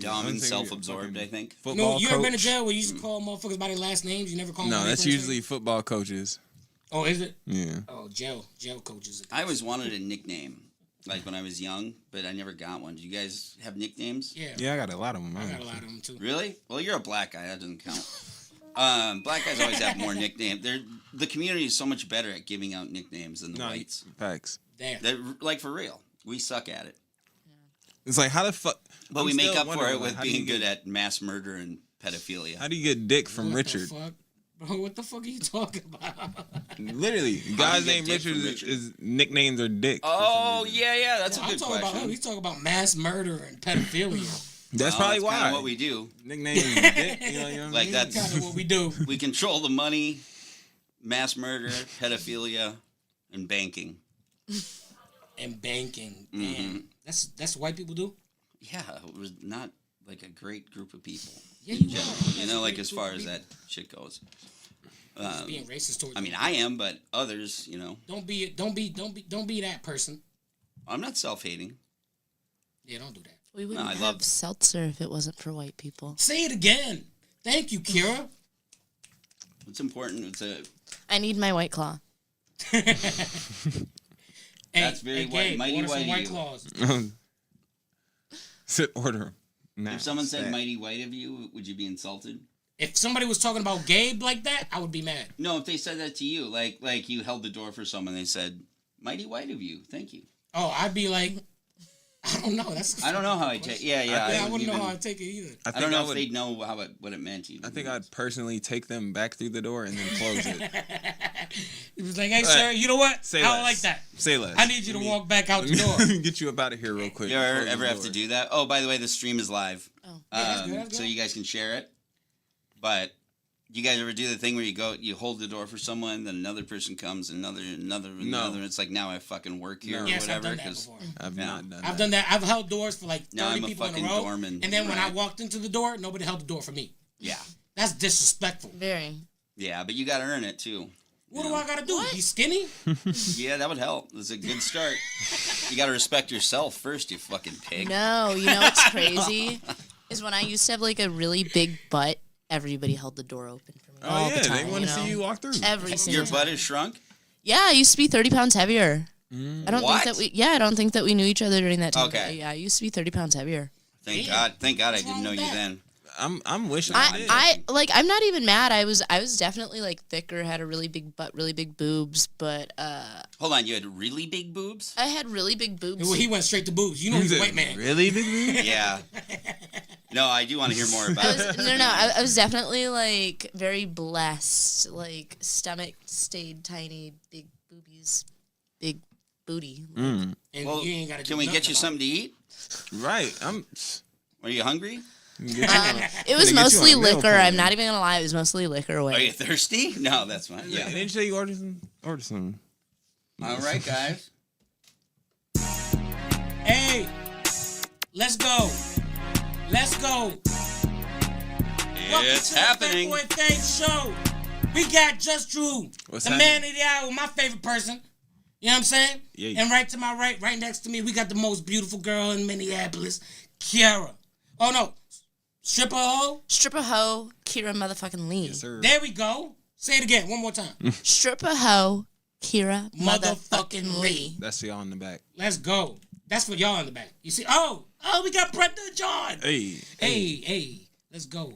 dumb and self-absorbed, I think. No, you ever been to jail where you used to call motherfuckers by their last names? You never call them by No, their that's first usually name? football coaches. Oh, is it? Yeah. Oh, jail coaches. I always wanted a nickname, like when I was young, but I never got one. Do you guys have nicknames? Yeah. Yeah, I got a lot of them. I got a lot of them, too. Really? Well, you're a black guy. That doesn't count. Black guys always have more nicknames. The community is so much better at giving out nicknames than the whites. Facts. Damn. They're, like, for real. We suck at it. It's like, how the fuck... But we make up for it with being good at mass murder and pedophilia. How do you get dick from What Richard? The fuck? Bro, what the fuck are you talking about? Literally. The guy's name Richard is nicknames are dick. Oh, yeah. That's a good I'm talking question. about him. He's talking about mass murder and pedophilia. That's probably that's why. kind of what we do. Nicknames is dick. You know what I Like mean? that's kind of what we do. We control the money, mass murder, pedophilia, and banking. And banking. Damn. That's what white people do? Yeah, it was not like a great group of people. Yeah, in you general. are. You know, like as far as that shit goes. Being racist towards I mean, I am, but others, you know. Don't be that person. I'm not self-hating. Yeah, don't do that. We wouldn't I have love- seltzer if it wasn't for white people. Say it again. Thank you, Kira. What's important? It's a. I need my White Claw. That's very white. Gabe, Mighty order some white White of you. Claws. Sit order 'em. If someone said mighty white of you, would you be insulted? If somebody was talking about Gabe like that, I would be mad. No, if they said that to you, like you held the door for someone, they said, "Mighty white of you, thank you." Oh, I'd be like, I don't know. That's. I don't know how I take. Yeah. I wouldn't know how I take it either. I don't know if they'd know what it meant even. I think I'd personally take them back through the door and then close it. He was like, "Hey, sir, you know what? Say I don't less. like that. Say less. I need you to walk back out the door." Let me get you up out of here real quick. You Close the ever have door. to do that? Oh, by the way, the stream is live. Oh. Yeah, that's good. So you guys can share it. But you guys ever do the thing where you hold the door for someone, then another person comes, another, and it's like, now I fucking work here or Yes, I've whatever. done that before. I've not done I've done that. I've held doors for like 30 Now I'm a people in a fucking row. doorman. And then when I Right. walked into the door, nobody held the door for me. Yeah. That's disrespectful. Very. Yeah, but you got to earn it too. What do I gotta do? Be skinny? Yeah, that would help. It's a good start. You got to respect yourself first, you fucking pig. No, you know what's crazy? Is when I used to have like a really big butt, everybody held the door open for me. Oh, all yeah, the time, they want to know? see you walk through. Every single Your time. butt is shrunk? Yeah, I used to be 30 pounds heavier. I don't What? think that I don't think that we knew each other during that time. Okay. But yeah, I used to be 30 pounds heavier. Thank Damn. God I What's wrong didn't know with you that? then. I'm wishing I did. I'm not even mad. I was definitely like thicker, had a really big butt, really big boobs, but Hold on, you had really big boobs? I had really big boobs. He went straight to boobs. You know he's a white man. Really big boobs? Yeah. No, I do want to hear more about it. I was definitely like very blessed. Like stomach stayed tiny, big boobies, big booty. And Well, you ain't gotta do can we get nothing you about something to eat? Right. Are you hungry? It was you mostly on a meal liquor. plan. I'm not even gonna lie. It was mostly liquor. Are you thirsty? No, that's fine. Yeah. Yeah. Didn't you say you ordered some? All right, guys. Hey, let's go. Let's go. Welcome It's to the happening. Fat Boy Thanks Show. We got Just Drew, What's the happening? man of the hour, my favorite person. You know what I'm saying? Yeah. And right to my right next to me, we got the most beautiful girl in Minneapolis, Kiara. Oh no, stripper hoe. Stripper hoe, Kira motherfucking Lee. Yes, sir. There we go. Say it again, one more time. Stripper hoe, Kira Motherfucking Lee. That's y'all in the back. Let's go. That's for y'all in the back. You see? Oh, we got Brenda John. Hey, let's go.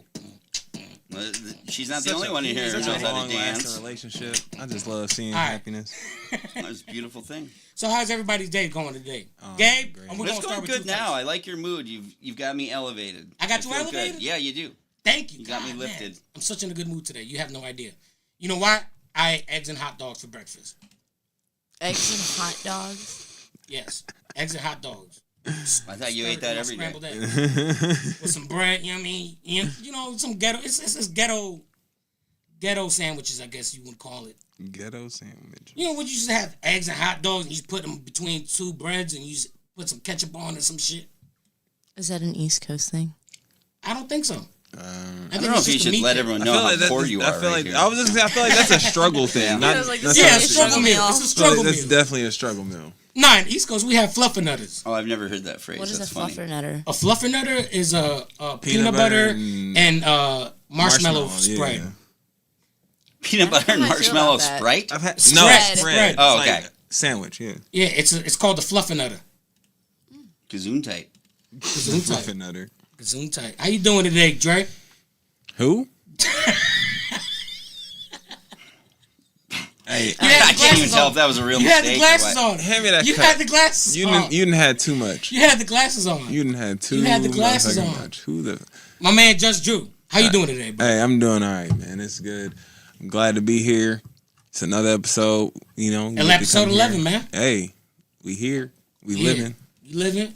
Well, she's not the only one in here who knows how to long-lasting dance. relationship. I just love seeing All right. happiness. That's a beautiful thing. So how's everybody's day going today? Oh, Gabe, great. and we're But gonna it's start going with good you now. first. I like your mood. You've got me elevated. I got you feel good. elevated? Yeah, you do. Thank you. You got me God, lifted. man. I'm such in a good mood today. You have no idea. You know why? I ate eggs and hot dogs for breakfast. Eggs and hot dogs. Yes, eggs and hot dogs. I thought you ate that every day. Scrambled eggs. With some bread, you know what I mean? You know, some ghetto. It's ghetto sandwiches, I guess you would call it. Ghetto sandwich. You know, when you just have eggs and hot dogs and you just put them between two breads and you just put some ketchup on and some shit. Is that an East Coast thing? I don't think so. I don't know if you should let everyone know how poor you are. I feel right like here. I was just gonna say I feel like that's a struggle thing. Not, I was like, that's this Yeah, is a struggle meal. It's a I feel struggle like that's meal. definitely a struggle meal. Nah, in the East Coast we have fluffernutters. Oh, I've never heard that phrase. What is That's a funny. fluffernutter? A fluffernutter is a peanut butter and marshmallow spread. Yeah. Peanut butter and how I feel marshmallow about that. Sprite? I've had Spread. Oh, It's okay. like sandwich, yeah. Yeah, it's called the fluffernutter. Gesundheit. Fluffernutter. Gesundheit. How you doing today, Dre? Who? Hey, I can't even tell if that was a real You mistake. had the glasses or what. on. hand me that You cup. had the glasses You on. didn't had too much. You had the glasses on. You didn't had too. You had the glasses motherfucking on. Much. Who the? My man Just Drew. How you doing today, bro? Hey, I'm doing all right, man. It's good. I'm glad to be here. It's another episode. You know, Episode 11, man. Hey, we here. We Yeah. living. You living?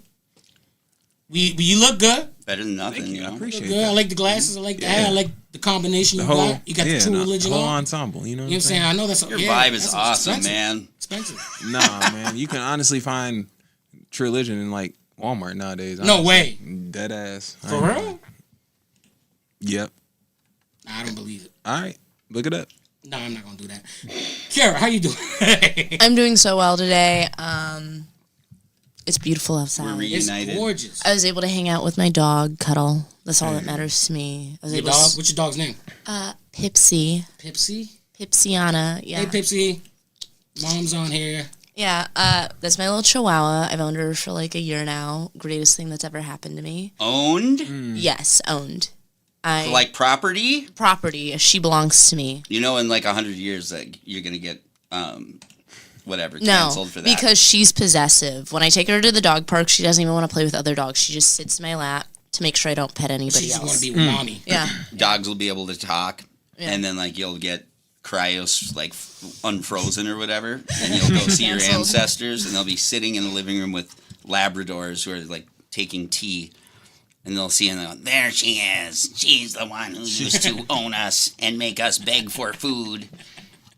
You look good. Better than nothing, Thank you. you I know? appreciate Good. I that. like the glasses. I like the Yeah. hair. I like the combination The you whole. got. You got the True Religion whole on. ensemble. You know You know what I'm saying? I know that's Your vibe is that's awesome, expensive. man. Expensive. Nah, man. You can honestly find True Religion in like Walmart nowadays. No honestly. way. Dead ass. For real? Yep. Nah, I don't believe it. All right. Look it up. No, I'm not gonna do that. Kiara, how you doing? I'm doing so well today. It's beautiful outside. We're It's United. gorgeous. I was able to hang out with my dog, cuddle. That's all that matters to me. I was Your able dog? to What's your dog's name? Pipsy. Pipsy. Pipsiana. Yeah. Hey, Pipsy. Mom's on here. Yeah, that's my little chihuahua. I've owned her for like a year now. Greatest thing that's ever happened to me. Owned? Yes, owned. I Like property? property. She belongs to me. You know, in like 100 years, that you're going to get whatever No, canceled for that. because she's possessive. When I take her to the dog park, she doesn't even want to play with other dogs. She just sits in my lap to make sure I don't pet She anybody just want else. to be with mommy. Yeah, dogs will be able to talk, Yeah. and then like you'll get cryos like unfrozen or whatever, and you'll go see your Canceled. ancestors, and they'll be sitting in the living room with Labradors who are like taking tea, and they'll see and they'll go, there she is. She's the one who used to own us and make us beg for food.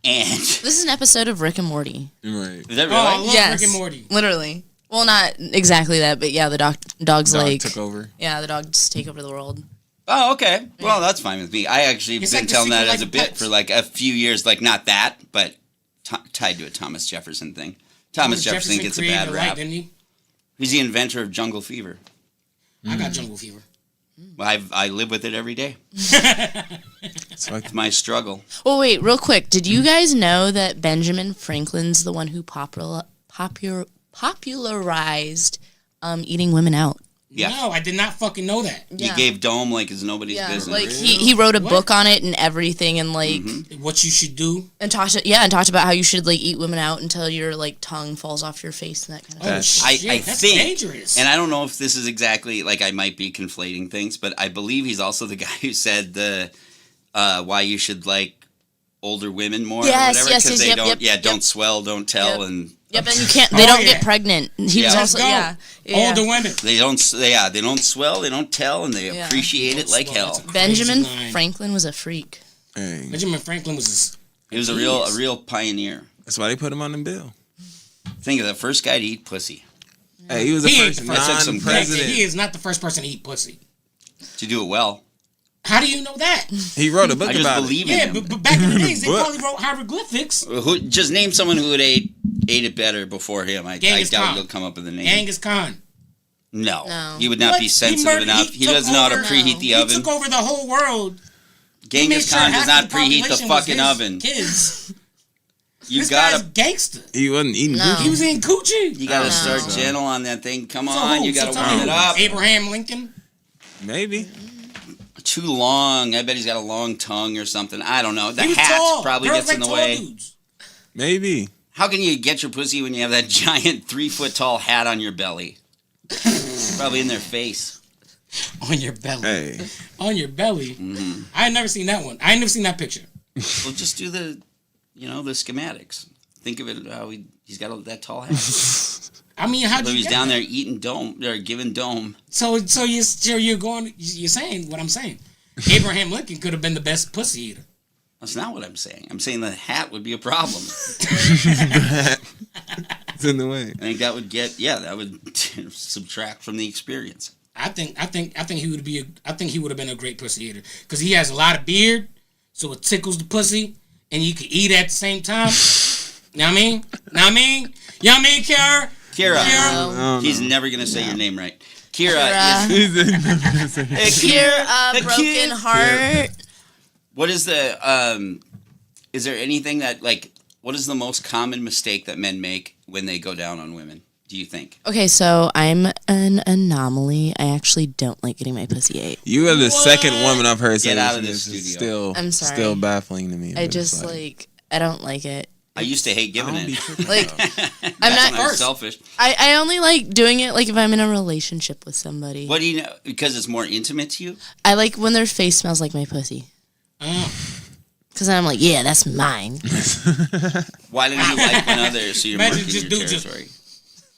And this is an episode of Rick and Morty. Right. is that Oh, I really? love Yes, Rick and Morty. literally. Well, not exactly that, but yeah, the dog's Dog like, took over. yeah, the dogs take over the world. Oh, okay. Well, that's fine with me. I actually It's been like the telling that Secret as a Life of bit Pets. for like a few years, like not that, but tied to a Thomas Jefferson thing. Thomas Jefferson gets a created bad the light, rap. didn't he? He's the inventor of jungle fever. I got jungle fever. I live with it every day. It's like It's my struggle. Well, wait, real quick. Did you guys know that Benjamin Franklin's the one who popularized eating women out? Yeah. No, I did not fucking know that. He gave Dome like it's nobody's Yeah, business. like he wrote a What? book on it and everything, and like What you should do. and talked about how you should like eat women out until your like tongue falls off your face and that kind of Oh, stuff. I shit. That's think, dangerous. and I don't know if this is exactly like I might be conflating things, but I believe he's also the guy who said the why you should like older women more Yes, or whatever yes, because yes, they yep, don't yep, don't yep. swell, don't tell, Yep. and Yep, and you can't. They Oh, don't yeah. get pregnant. He Yeah. was Let's also go. yeah. Older women. they don't swell, they don't tell, and they Yeah. appreciate it like swell, hell. that's a Benjamin crazy line. Franklin was a freak. hey, Benjamin Franklin was He was a real pioneer. that's why they put him on the bill. Think of the first guy to eat pussy. Hey, he was the He ain't first the first. That's some non-president. He is not the first person to eat pussy. To do it well. How do you know that? He wrote a book I just about believe Yeah, in him. but back in the days, they What? probably wrote hieroglyphics. Who, just name someone who would ate it better before him. I Genghis doubt Khan. you'll come up with a name. Genghis Khan. No. He would not What? be He sensitive murdered- enough. he He took doesn't know how to over- preheat the He oven. took over the whole world. He made Genghis sure Khan does half not preheat the population was fucking his oven. Kids. You This guy's gotta, gangster. He wasn't eating No. cookies. He was in coochie. you gotta No. start gentle on that thing. Come So on, who? you gotta So warm tell it me, up. Abraham Lincoln. Maybe. Too long. I bet he's got a long tongue or something. I don't know. The He was hat tall. probably Girls gets in like the tall way. dudes. Maybe. How can you get your pussy when you have that giant 3-foot tall hat on your belly? Probably in their face. On your belly. Hey. On your belly. Mm-hmm. I ain't never seen that one. I ain't never seen that picture. Well, just do the schematics. Think of it how he's got that tall hat. I mean, how'd So you he's get down that? there eating dome or giving dome. So you're saying what I'm saying. Abraham Lincoln could have been the best pussy eater. That's not what I'm saying. I'm saying the hat would be a problem. It's in the way. I think that would that would subtract from the experience. I think he would be. I think he would have been a great pussy eater because he has a lot of beard, so it tickles the pussy, and you can eat at the same time. Know what I mean? Kira? Kira. He's never gonna say your name right. Kira. Kira, broken heart. What is the is there anything that like what is the most common mistake that men make when they go down on women? Do you think? Okay, so I'm an anomaly. I actually don't like getting my pussy ate. You are the second woman I've heard say Get this. out of this It's studio. Still, I'm sorry. Still baffling to me. I but just it's like I don't like it. I used to hate I giving don't be it. tripping, Like though. I'm not. I'm selfish. I only like doing it like if I'm in a relationship with somebody. What do you know? Because it's more intimate to you. I like when their face smells like my pussy. Because I'm like, yeah, that's mine. Why don't you like when others? So you're Imagine marking just your do- territory.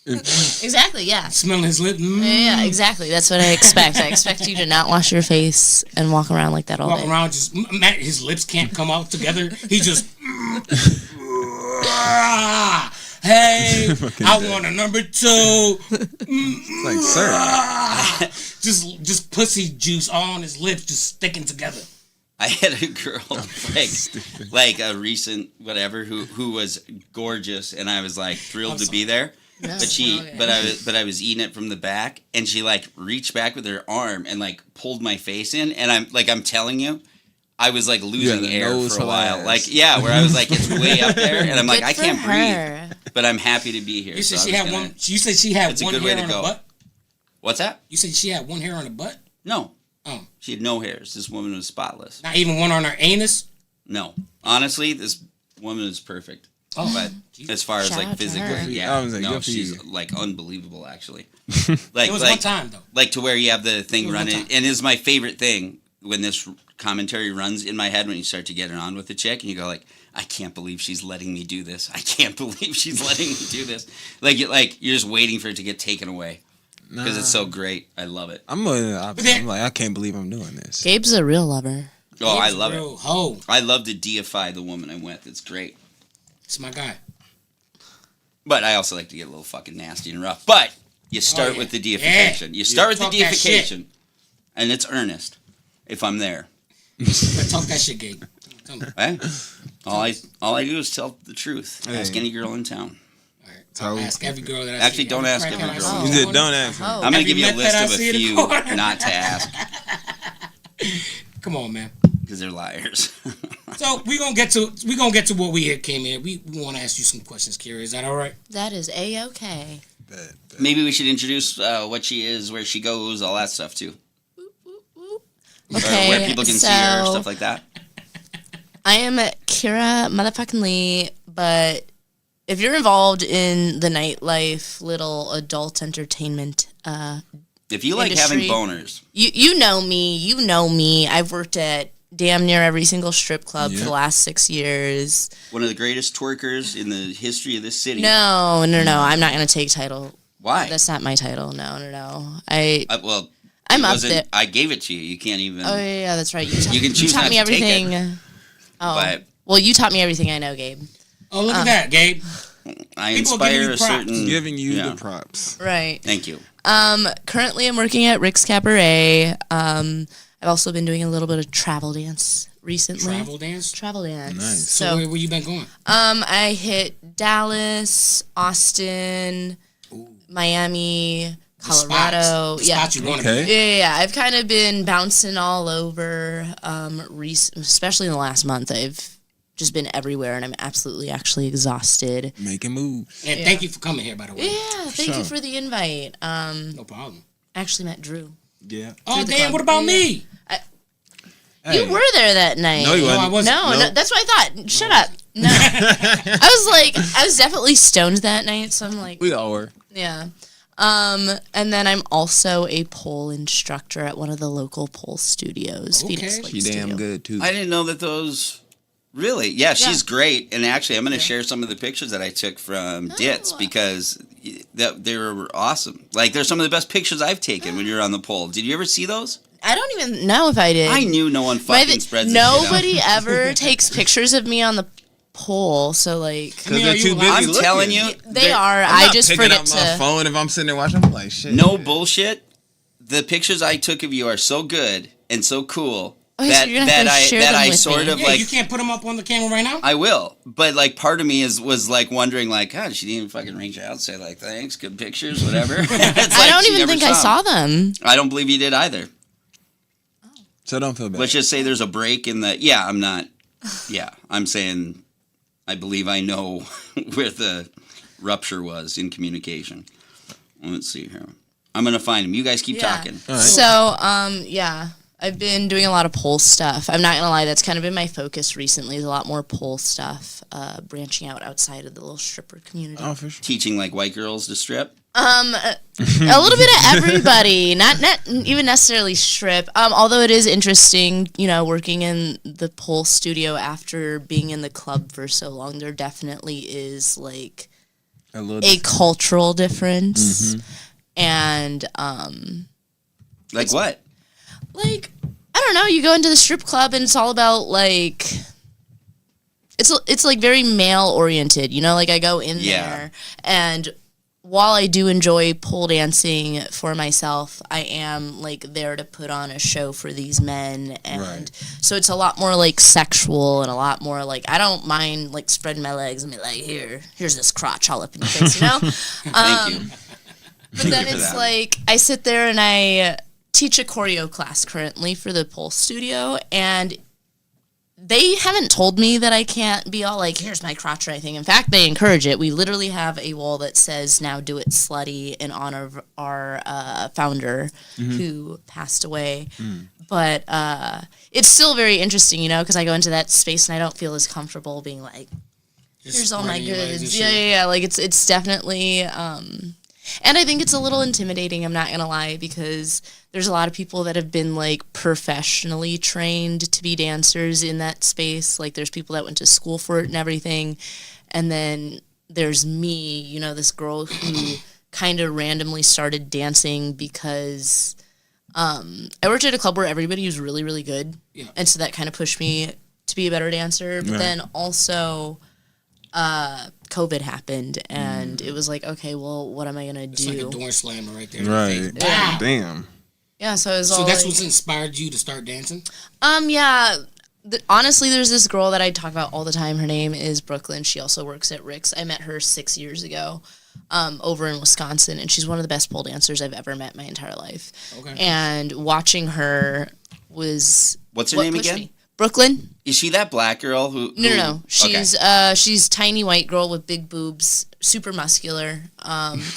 Exactly, yeah. Smelling his lip. Yeah, exactly. That's what I expect. I expect you to not wash your face and walk around like that all Walk day. around just his lips can't come out together. He just hey, I want a number 2. It's like, sir. Just pussy juice all on his lips, just sticking together. I had a girl like a recent whatever who was gorgeous, and I was like thrilled to be there. But I was eating it from the back, and she like reached back with her arm and like pulled my face in, and I'm telling you, I was like losing the air nose for a while. flares. Like where I was like it's way up there, and I'm like I Good can't for breathe, her. but I'm happy to be here. You said so she I was had gonna- one. You said she had It's a one good way hair to on her go. butt. What's that? You said she had one hair on her butt. No, Oh, she had no hairs. This woman was spotless. not even one on her anus. No, honestly, this woman is perfect. Oh, But as far as Shout like out to her. physically, I yeah, was like, no, good for she's you. like unbelievable actually. it Like was one like time though. like to where you have the thing It was one running, time. and it's my favorite thing when this commentary runs in my head when you start to get it on with the chick, and you go like, I can't believe she's letting me do this. I can't believe she's letting me do this. Like you're just waiting for it to get taken away because it's so great. I love it. I'm more than the opposite. then- I'm like, I can't believe I'm doing this. Gabe's a real lover. Oh, I He's love real it. Ho, I love to deify the woman I'm with. It's great. it's my guy. But I also like to get a little fucking nasty and rough. But you start yeah. with the deification. Yeah. You start with Talk the that shit. deification, and it's earnest. If I'm there, Better talk that shit, Gabe. Come on. eh? all I do is tell the truth. Ask Hey. any girl in town. All right. So- I'll ask every girl that I Actually, see. don't ask crackhead every I girl. see. You said, don't ask me. Oh. I'm gonna Every give you a meth list that I of a see in the few corner. not to ask Come on, man. because they're liars. So we gonna get to what we here came in. We want to ask you some questions, Kira. Is that all right? That is A-okay. Maybe we should introduce what she is, where she goes, all that stuff too, Okay, or where people can see her, so- stuff like that. I am Kira motherfucking Lee, but if you're involved in the nightlife, little adult entertainment, If you like industry. having boners, you know me. You know me. I've worked at damn near every single strip club for Yeah. the last 6 years. one of the greatest twerkers in the history of this city. No. I'm not gonna take title. Why? That's not my title. No. Well, I'm it up wasn't- there. I gave it to you. You can't even. Oh yeah, that's right. You can choose taught not me to take it. everything. Oh, But well, you taught me everything I know, Gabe. Oh, look at that, Gabe. I People inspire giving you a props. certain. Giving you yeah. the props. Right. Thank you. Currently I'm working at Rick's Cabaret. I've also been doing a little bit of travel dance recently. Travel dance. Travel dance. Nice. So So, where you been going? I hit Dallas, Austin, Miami, Colorado. The Yeah. spots you want to Okay. be. Yeah. I've kind of been bouncing all over, especially in the last month. I've just been everywhere, and I'm absolutely actually exhausted. Making moves. And thank you for coming here, by the way. Yeah, thank you sure. for the invite. No problem. Actually met Drew. Yeah. Oh, the damn, club. what about Yeah. me? Hey. You were there that night. No, you No, I wasn't. wasn't. No, Nope. that's what I thought. Shut up. No. I was definitely stoned that night, so I'm like, We all were. yeah. And then I'm also a pole instructor at one of the local pole studios, Okay. Phoenix Lake She Studio. damn good too. I didn't know that those. Really? Yeah, she's great. And actually, I'm going to share some of the pictures that I took from Ditz because they were awesome. Like, they're some of the best pictures I've taken when you're on the pole. Did you ever see those? I don't even know if I did. I knew no one fucking spreads this shit out. Nobody ever takes pictures of me on the pole, so like Because they're you too allowed- busy I'm looking. telling you, they are. I'm I not just picking forget up my to. phone if I'm sitting there watching. I'm like, shit. no bullshit. The pictures I took of you are so good and so cool Okay, that so you're gonna have to share them I with sort me. of Yeah, like. you can't put them up on the camera right now. I will, but like part of me was like wondering like, God, she didn't even fucking reach out and say like, thanks, good pictures, whatever. It's I like don't she even never think I saw them. I don't believe you did either. So don't feel bad. Let's just say there's a break in the. Yeah, I'm not. Yeah, I'm saying. I believe I know where the rupture was in communication. Let's see here. I'm gonna find him. You guys keep talking. All right. So, yeah, I've been doing a lot of pole stuff. I'm not gonna lie, that's kind of been my focus recently. Is a lot more pole stuff, branching out outside of the little stripper community. Oh, for sure. Teaching like white girls to strip. A little bit of everybody, not even necessarily strip. Although it is interesting, working in the pole studio after being in the club for so long, there definitely is like a cultural difference. And Like what? like I don't know, you go into the strip club and it's all about like it's like very male oriented, like I go in there, and while I do enjoy pole dancing for myself, I am like there to put on a show for these men, and so it's a lot more like sexual and a lot more like I don't mind like spreading my legs and be like, here's this crotch all up in your face, Thank you. But then it's like I sit there and I teach a choreo class currently for the pole studio, and they haven't told me that I can't be all like, here's my crotch or anything. In fact, they encourage it. We literally have a wall that says, now do it slutty, in honor of our founder who passed away. But it's still very interesting, because I go into that space and I don't feel as comfortable being like, here's all my goods. Yeah. Like it's definitely, and I think it's a little intimidating, I'm not going to lie, because there's a lot of people that have been, like, professionally trained to be dancers in that space. Like, there's people that went to school for it and everything. And then there's me, this girl who kind of randomly started dancing because I worked at a club where everybody was really, really good. Yeah. And so that kind of pushed me to be a better dancer. But then also COVID happened, and it was like, okay, well, what am I gonna do? It's like a door slammer right there. Right. Damn. Yeah, so it was So all that's like, what's inspired you to start dancing? Yeah. Honestly, there's this girl that I talk about all the time. Her name is Brooklyn. She also works at Rick's. I met her 6 years ago over in Wisconsin, and she's one of the best pole dancers I've ever met in my entire life. Okay. And watching her was What's her name again? Me. Brooklyn. Is she that black girl who? No. She's tiny white girl with big boobs, super muscular.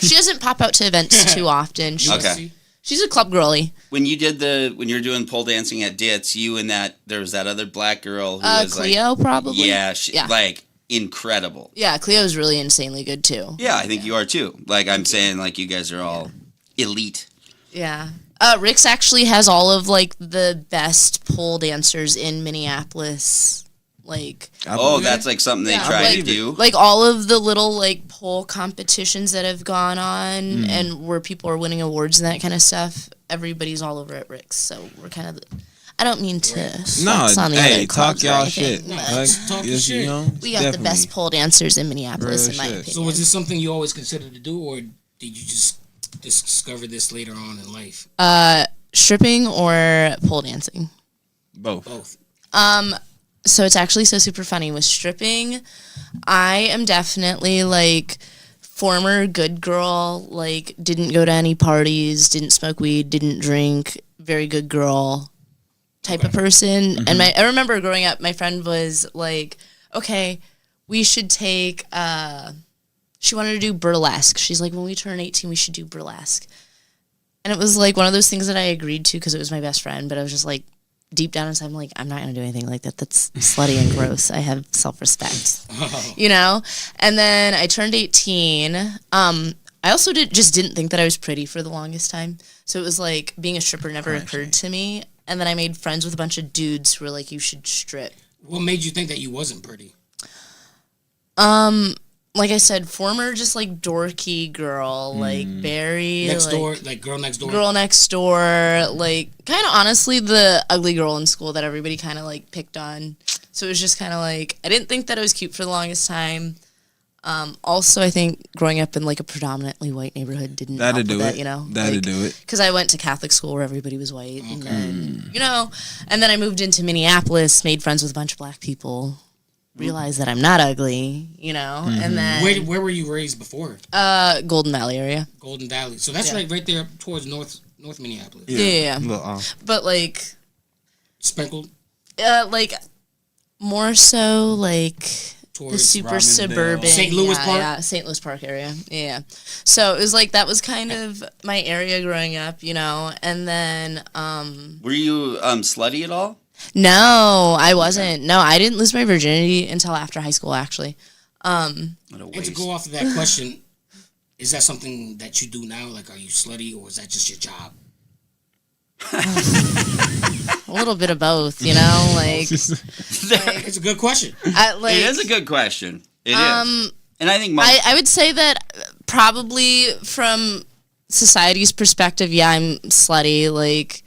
She doesn't pop out to events too often. Okay. She's a club girly. When you were doing pole dancing at Ditz, there was that other black girl who was Cleo, like, probably. Yeah, like incredible. Yeah, Cleo's really insanely good too. Yeah, I think you are too. Like I'm saying, like you guys are all elite. Yeah. Rick's actually has all of like the best pole dancers in Minneapolis. Like, that's like something they try to do. Like all of the little like pole competitions that have gone on and where people are winning awards and that kind of stuff. Everybody's all over at Rick's, so we're kind of. I don't mean to. No, on the hey, other talk y'all shit. shit. Talk shit. We got the best pole dancers in Minneapolis, in my opinion. So was this something you always considered to do, or did you just discover this later on in life? Stripping or pole dancing? Both. So it's actually so super funny. With stripping, I am definitely like former good girl, like didn't go to any parties, didn't smoke weed, didn't drink, very good girl type of person. And I remember growing up, my friend was like, okay, we should take, she wanted to do burlesque. She's like, when we turn 18, we should do burlesque. And it was like one of those things that I agreed to because it was my best friend, but I was just like, deep down inside, I'm like, I'm not going to do anything like that. That's slutty and gross. I have self-respect, And then I turned 18. I also didn't think that I was pretty for the longest time. So it was like being a stripper never occurred to me. And then I made friends with a bunch of dudes who were like, you should strip. What made you think that you wasn't pretty? Like I said, former just like dorky girl, like very next door, like girl next door. Girl next door, like kind of honestly the ugly girl in school that everybody kind of like picked on. So it was just kind of like I didn't think that I was cute for the longest time. Also, I think growing up in like a predominantly white neighborhood didn't help with that, you know? That'd do it. Because I went to Catholic school where everybody was white. And then, and then I moved into Minneapolis, made friends with a bunch of black people, realized that I'm not ugly, and then... Where were you raised before? Golden Valley area. Golden Valley. So that's right there towards North Minneapolis. Yeah. But like... Sprinkled? Like, more so like... the super Robbinsdale. suburban St. Louis Park? Yeah, St. Louis Park area. Yeah. So it was like that was kind of my area growing up, and then Were you slutty at all? no, I wasn't. No, I didn't lose my virginity until after high school actually. What a And waste. to go off of that question, is that something that you do now? Like, are you slutty, or is that just your job? A little bit of both, like It's a good question. like It is a good question. It is. And I think I would say that probably from society's perspective, yeah, I'm slutty. Like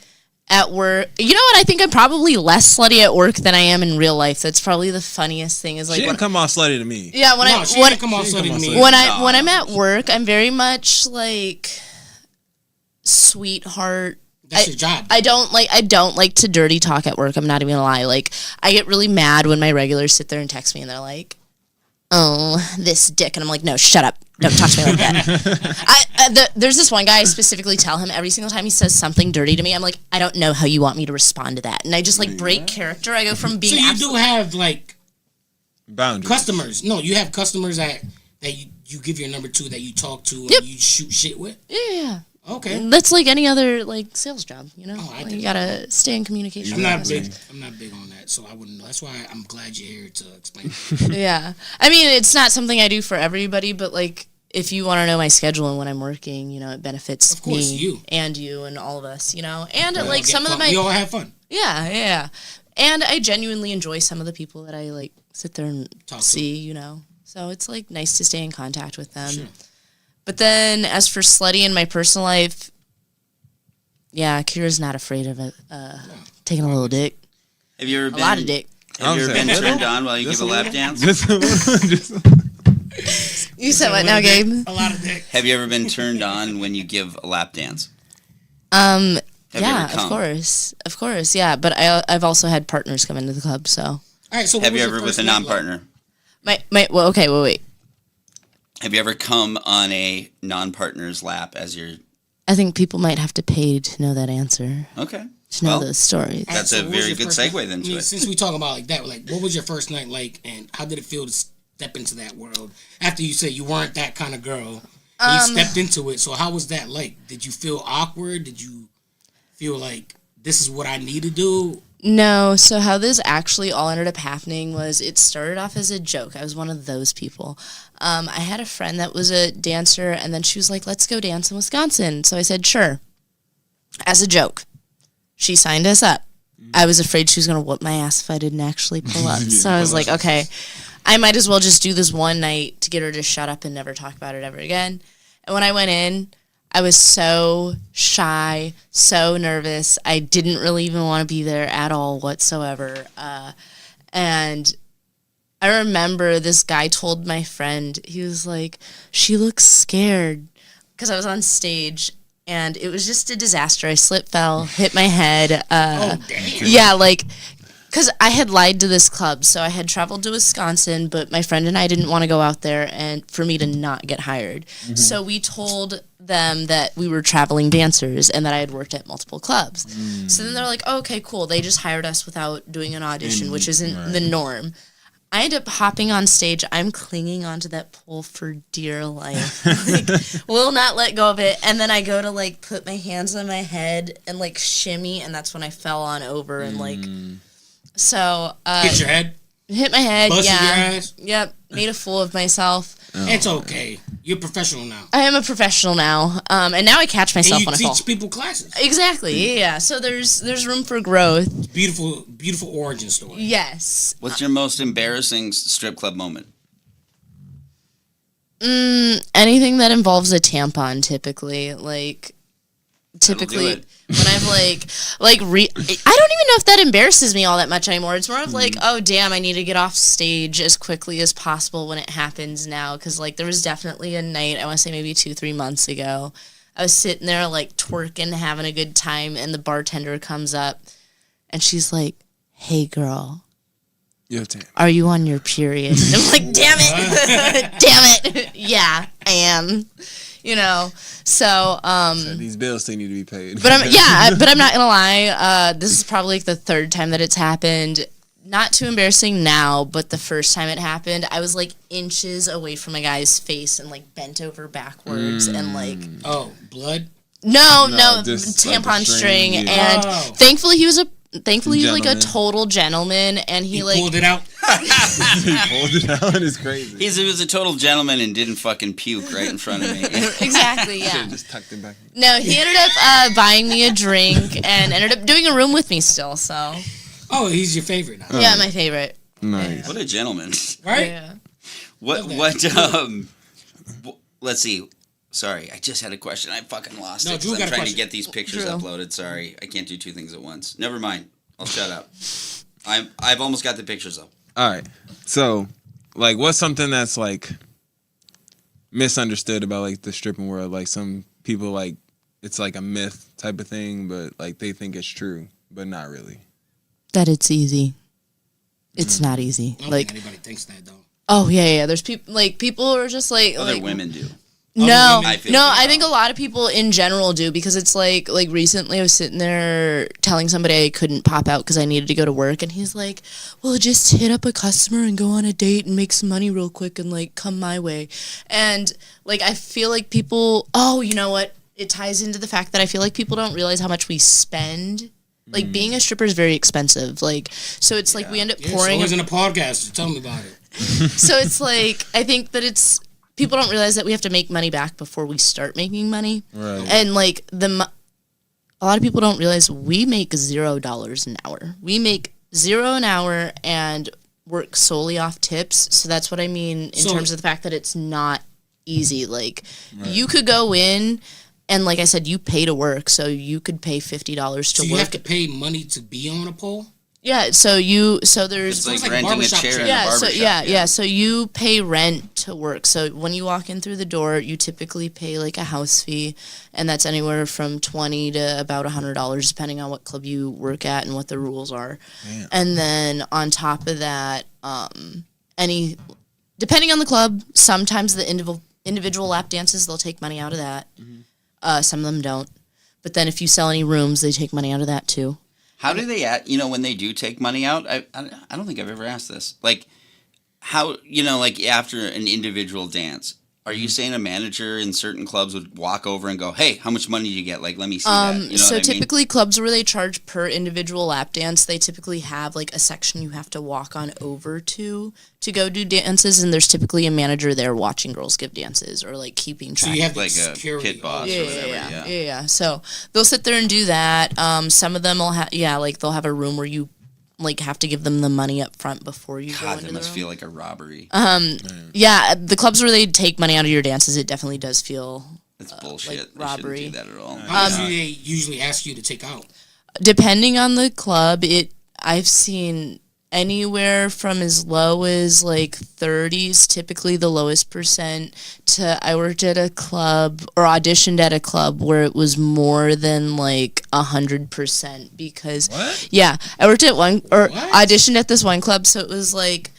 at work, you know what? I think I'm probably less slutty at work than I am in real life. That's probably the funniest thing. Is like She didn't come off slutty to me. yeah, She didn't come off slutty to me. when I'm at work, I'm very much like sweetheart. That's your job. I don't like to dirty talk at work. I'm not even gonna lie. Like I get really mad when my regulars sit there and text me and they're like, "Oh, this dick," and I'm like, "No, shut up. Don't talk to me like that." There's this one guy I specifically tell him every single time he says something dirty to me. I'm like, "I don't know how you want me to respond to that," and I just like break character. I go from being so you do have like Boundaries. customers. No, you have customers that you give your number to, that you talk to, Yep. and you shoot shit with. yeah. Okay. That's like any other like sales job, I Like, do. you gotta stay in communication. I'm not Exactly. big. I'm not big on that, so I wouldn't know. That's why I'm glad you're here to explain. Yeah, I mean it's not something I do for everybody, but like if you want to know my schedule and when I'm working, it benefits Of course, me you. and you and all of us, and We all like get some of fun. my we all have fun. yeah, and I genuinely enjoy some of the people that I like sit there and Talk to. see, so it's like nice to stay in contact with them. Sure. But then as for slutty in my personal life, yeah, Kira's not afraid of it. Taking a little dick, have you ever a been lot of dick. Have you ever been Just a turned little? on while you Just give a a lap little? dance? You said what now, Gabe? A lot of dick. Have you ever been turned on when you give a lap dance? Have you Yeah, ever come? of course, yeah. But I've also had partners come into the club, so. All right. So what Have was you your ever with first a night non-partner? Okay, wait. Have you ever come on a non-partner's lap as your... I think people might have to pay to know that answer, Okay. to know Well, those stories. Like? That's All a right, what was very your good first segue night? then to it. Since we talk about like that, like what was your first night like, and how did it feel to step into that world after you said you weren't that kind of girl? And you stepped into it. So how was that like? Did you feel awkward? Did you feel like this is what I need to do? No, so how this actually all ended up happening was it started off as a joke. I was one of those people. I had a friend that was a dancer, and then she was like, "Let's go dance in Wisconsin." So I said, "Sure," as a joke. She signed us up. I was afraid she was going to whoop my ass if I didn't actually pull up. So I was like, okay, I might as well just do this one night to get her to shut up and never talk about it ever again. And when I went in, I was so shy, so nervous. I didn't really even want to be there at all whatsoever. And I remember this guy told my friend, he was like, "She looks scared," because I was on stage. And it was just a disaster. I slipped, fell, hit my head. Oh damn! Yeah, like, because I had lied to this club. So I had traveled to Wisconsin, but my friend and I didn't want to go out there and for me to not get hired. So we told them that we were traveling dancers and that I had worked at multiple clubs. So then they're like, oh, okay, cool. They just hired us without doing an audition, which isn't the norm. I end up hopping on stage. I'm clinging onto that pole for dear life. Like, will not let go of it. And then I go to, like, put my hands on my head and, like, shimmy, and that's when I fell on over and, like... So, Hit your head. hit my head, Busted yeah. your ass. Yep, made a fool of myself. It's okay. You're professional now. I am a professional now, and now I catch myself And when you I fall. teach people classes. Exactly, yeah. So there's room for growth. Beautiful, beautiful origin story. Yes. What's your most embarrassing strip club moment? Anything that involves a tampon, typically, like, do it. when I've I don't even know if that embarrasses me all that much anymore. It's more of like, oh, damn, I need to get off stage as quickly as possible when it happens now. Because, like, there was definitely a night, I want to say maybe 2-3 months ago, I was sitting there, like, twerking, having a good time, and the bartender comes up, and she's like, hey, girl, are you on your period? And I'm like, damn it. Damn it. Yeah, I am. You know, so these bills still need to be paid. But I'm not gonna lie. This is probably like the third time that it's happened. Not too embarrassing now, but the first time it happened, I was like inches away from a guy's face and like bent over backwards and like blood. No, just tampon like string, yeah. and thankfully he was like a total gentleman, and he like pulled it out. He pulled it out. It's crazy. He was a total gentleman and didn't fucking puke right in front of me. Exactly, yeah. Just tucked it back. No, he ended up buying me a drink and ended up doing a room with me still. So. Oh, he's your favorite now. Yeah, my favorite. Nice. What a gentleman. Right? Yeah. Let's see. Sorry, I just had a question. I fucking lost it. Drew I'm got a trying to question. get these pictures Drew. uploaded. Sorry, I can't do two things at once. Never mind. I'll shut up. I've almost got the pictures up. All right. So, like, what's something that's like misunderstood about like the stripping world? Like, some people like it's like a myth type of thing, but like they think it's true, but not really. That it's easy. It's not easy. I don't Like, think anybody thinks that though. oh yeah. There's people are just like Other like, women do. No, I feel I think a lot of people in general do, because it's like recently I was sitting there telling somebody I couldn't pop out because I needed to go to work, and he's like, well, just hit up a customer and go on a date and make some money real quick and like come my way. And like I feel like people, oh, you know what? It ties into the fact that I feel like people don't realize how much we spend. Like being a stripper is very expensive. Like, so it's like we end up pouring. So in a podcast. So tell me about it. So it's like, I think that it's, people don't realize that we have to make money back before we start making money. Right. And like a lot of people don't realize we make $0 an hour. We make $0 an hour and work solely off tips. So that's what I mean in terms of the fact that it's not easy. Like you could go in and like I said, you pay to work. So you could pay $50 to work. So you have to pay money to be on a pole? Yeah, so there's It's like like renting a barbershop chair in chair. a barbershop. So you pay rent to work. So when you walk in through the door, you typically pay like a house fee, and that's anywhere from $20 to about $100, depending on what club you work at and what the rules are. Damn. And then on top of that, depending on the club, sometimes the individual lap dances, they'll take money out of that. Some of them don't. But then if you sell any rooms, they take money out of that too. How do they when they do take money out? I don't think I've ever asked this. Like, how, like after an individual dance, are you saying a manager in certain clubs would walk over and go, hey, how much money do you get? Like, let me see that. You know So what I mean? typically clubs where they charge per individual lap dance, they typically have like a section you have to walk on over to go do dances, and there's typically a manager there watching girls give dances or like keeping track. So you have like a security. pit boss or whatever. Yeah. So they'll sit there and do that. Some of them will have, like they'll have a room where you like have to give them the money up front before you go God, into that the must room. feel like a robbery. Yeah, the clubs where they take money out of your dances, it definitely does feel That's bullshit. like They robbery. shouldn't do that at all. How much do they usually ask you to take out? Depending on the club, I've seen anywhere from as low as like 30s, typically the lowest percent, to I worked at a club or auditioned at a club where it was more than like 100%, because I worked at auditioned at this one club, so it was like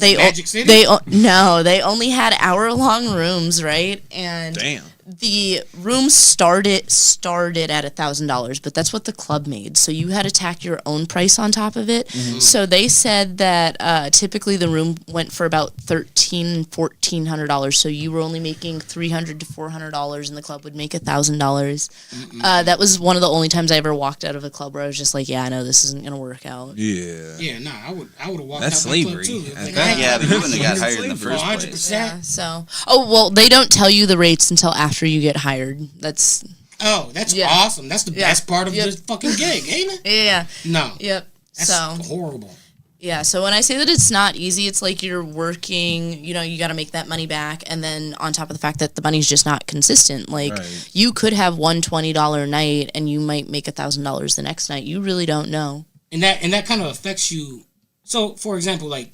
Magic City? they only had hour-long rooms, right? And Damn. the room started at $1,000, but that's what the club made. So you had to tack your own price on top of it. So they said that typically the room went for about $1,300 and $1,400. So you were only making $300 to $400, and the club would make $1,000. That was one of the only times I ever walked out of a club where I was just like, yeah, I know this isn't gonna work out. Yeah. Yeah, I would have walked That's out that slavery. club too. At Like, that Yeah, but you wouldn't have got hired in the Slavery. first place. 100%. Yeah. So, they don't tell you the rates until after you get hired. That's Oh, that's Yeah. awesome. That's the best part of Yep. this fucking gig, ain't it? yeah. No. Yep. That's So horrible. Yeah, so when I say that it's not easy, it's like you're working, you know, you got to make that money back. And then on top of the fact that the money's just not consistent. Like, you could have one $20 night and you might make $1,000 the next night. You really don't know. And that kind of affects you. So, for example, like,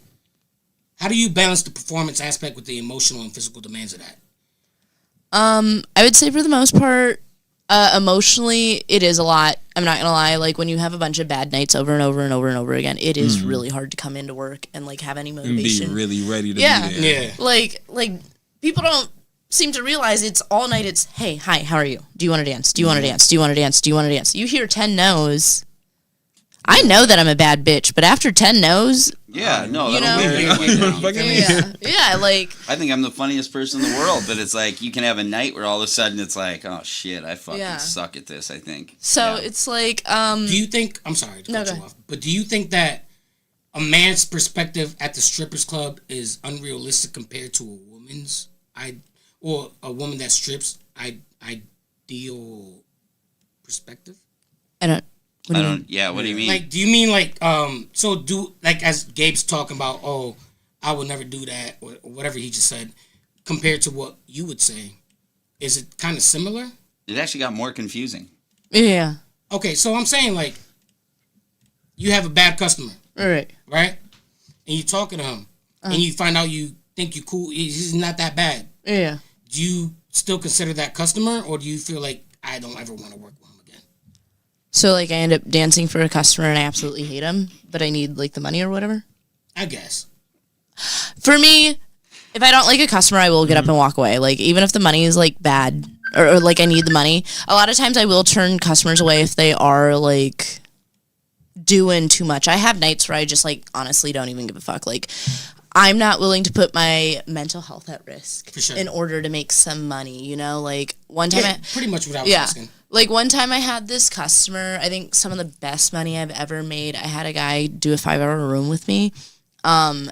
how do you balance the performance aspect with the emotional and physical demands of that? I would say for the most part, emotionally, it is a lot. I'm not gonna lie. Like, when you have a bunch of bad nights over and over and over and over again, it is really hard to come into work and like have any motivation. And be really ready to be there. Yeah. Like people don't seem to realize it's all night. It's, hey, hi, how are you? Do you want to dance? Do you want to dance? Do you want to dance? Do you want to dance? You hear 10 no's. I know that I'm a bad bitch, but after 10 no's, like, I think I'm the funniest person in the world, but it's like you can have a night where all of a sudden it's like, oh shit, I fucking suck at this, I think. So it's like, do you think, I'm sorry to cut you off, but do you think that a man's perspective at the strippers club is unrealistic compared to a woman's, or a woman that strips, ideal perspective? What do you mean? Like, do you mean like, as Gabe's talking about, oh, I would never do that, or whatever he just said, compared to what you would say, is it kind of similar? It actually got more confusing. Yeah. Okay, so I'm saying, like, you have a bad customer. Right? And you talking to him, and you find out you think you cool, he's not that bad. Yeah. Do you still consider that customer, or do you feel like, I don't ever want to work with him again? So, like, I end up dancing for a customer and I absolutely hate him, but I need, like, the money or whatever? I guess. For me, if I don't like a customer, I will get up and walk away. Like, even if the money is, like, bad, or like, I need the money. A lot of times I will turn customers away if they are, like, doing too much. I have nights where I just, like, honestly don't even give a fuck. Like, I'm not willing to put my mental health at risk in order to make some money, you know? Like, one time pretty much what I was asking. Like, one time I had this customer, I think some of the best money I've ever made, I had a guy do a 5-hour room with me, and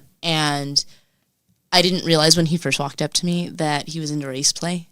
I didn't realize when he first walked up to me that he was into race play.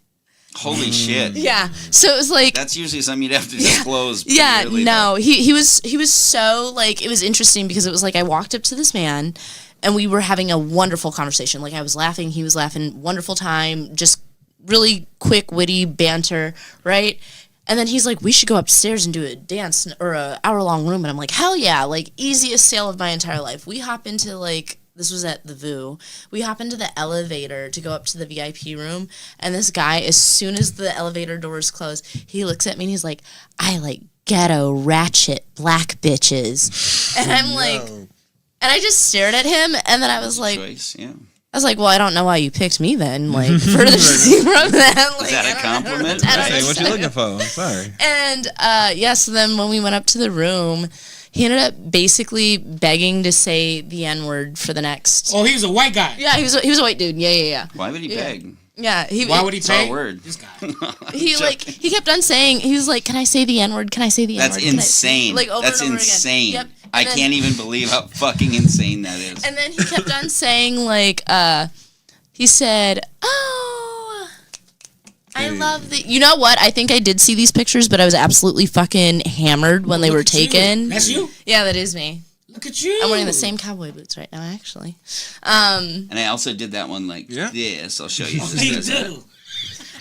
Holy shit. Yeah. So it was like... That's usually something you'd have to disclose. Yeah, early, no. He was so, like, it was interesting because it was like I walked up to this man, and we were having a wonderful conversation. Like, I was laughing, he was laughing, wonderful time, just really quick, witty banter, right? And then he's like, we should go upstairs and do a dance or a hour-long room. And I'm like, hell yeah, like, easiest sale of my entire life. We hop into, like, this was at the VU. We hop into the elevator to go up to the VIP room. And this guy, as soon as the elevator doors close, he looks at me and he's like, I like ghetto, ratchet, black bitches. And I'm like, and I just stared at him. And then I was like, I was like, well, I don't know why you picked me then. Like, further from that. Like, is that a compliment? Say what you looking for. I'm sorry. And, so then when we went up to the room, he ended up basically begging to say the N-word for the next... Oh, he was a white guy. Yeah, he was a white dude. Yeah. Why would he beg? Yeah. Why would he beg? Word. This guy. He kept on saying, he was like, can I say the N-word? Can I say the N-word? That's insane. Like, over That's and over insane. Again. Yep. I can't even believe how fucking insane that is. And then he kept on saying, like, he said, oh, I love the... You know what? I think I did see these pictures, but I was absolutely fucking hammered when they were taken. You. That's you? Yeah, that is me. Look at you. I'm wearing the same cowboy boots right now, actually. And I also did that one like this. I'll show you.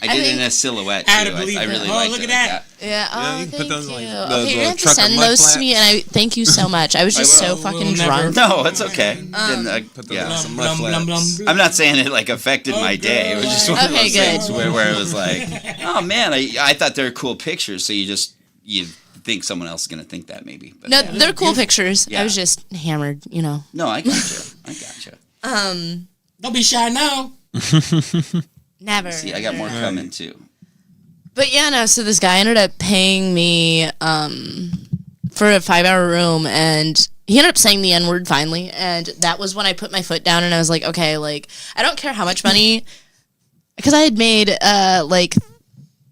I did it in a silhouette, too. I really liked look it at that. Yeah, you can put those, like, you. those Okay, you're going to have to trucker send mud those flaps. to me, and I thank you so much. I was just so fucking drunk. No, that's okay. Put those on some mud flaps. I'm not saying it like affected my day. It was just one of those things good. where it was like, oh man, I thought they were cool pictures. So you think someone else is gonna think that maybe. But, No, they're cool pictures. Yeah. I was just hammered, you know. No, I gotcha. Don't be shy now. Never. See, I got more coming too. But yeah, no, so this guy ended up paying me for a 5-hour room, and he ended up saying the N-word finally, and that was when I put my foot down, and I was like, okay, like, I don't care how much money, because I had made, like,